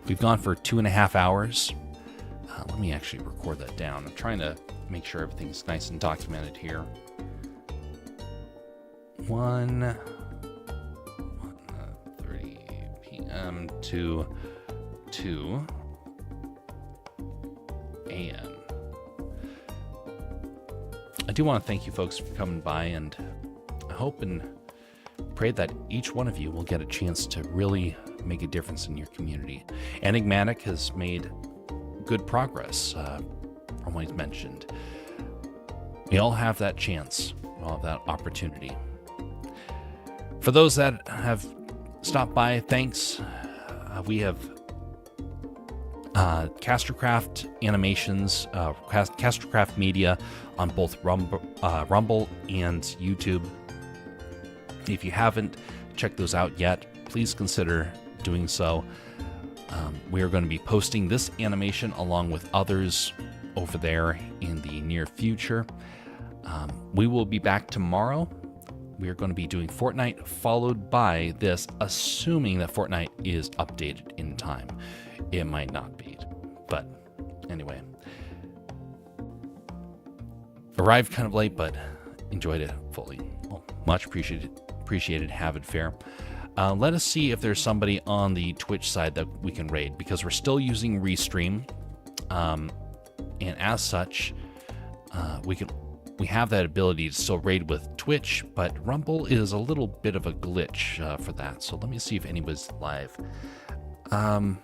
We've gone for 2.5 hours. Let me actually record that down. I'm trying to make sure everything's nice and documented here. 1:30 p.m. to 2 a.m. I do want to thank you folks for coming by, and I hope and pray that each one of you will get a chance to really make a difference in your community. Enigmatic has made good progress from what he's mentioned. We all have that chance. We all have that opportunity. For those that have stopped by, thanks. We have Castorcraft Animations, Castorcraft Media on both Rumble and YouTube. If you haven't checked those out yet, please consider doing so. We are going to be posting this animation along with others over there in the near future. We will be back tomorrow. We are going to be doing Fortnite, followed by this, assuming that Fortnite is updated in time. It might not be, but anyway. Arrived kind of late, but enjoyed it fully. Well, much appreciated appreciated have it fair. Let us see if there's somebody on the Twitch side that we can raid, because we're still using Restream, and as such, we have that ability to still raid with Twitch, but Rumble is a little bit of a glitch for that. So let me see if anybody's live. I'm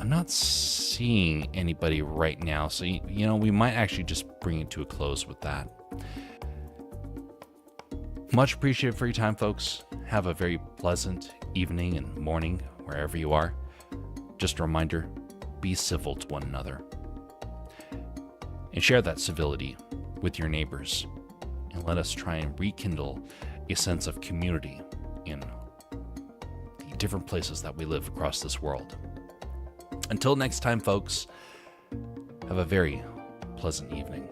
not seeing anybody right now, so we might actually just bring it to a close with that. Much appreciated for your time, folks. Have a very pleasant evening and morning wherever you are. Just a reminder, be civil to one another. And share that civility with your neighbors. And let us try and rekindle a sense of community in the different places that we live across this world. Until next time, folks, have a very pleasant evening.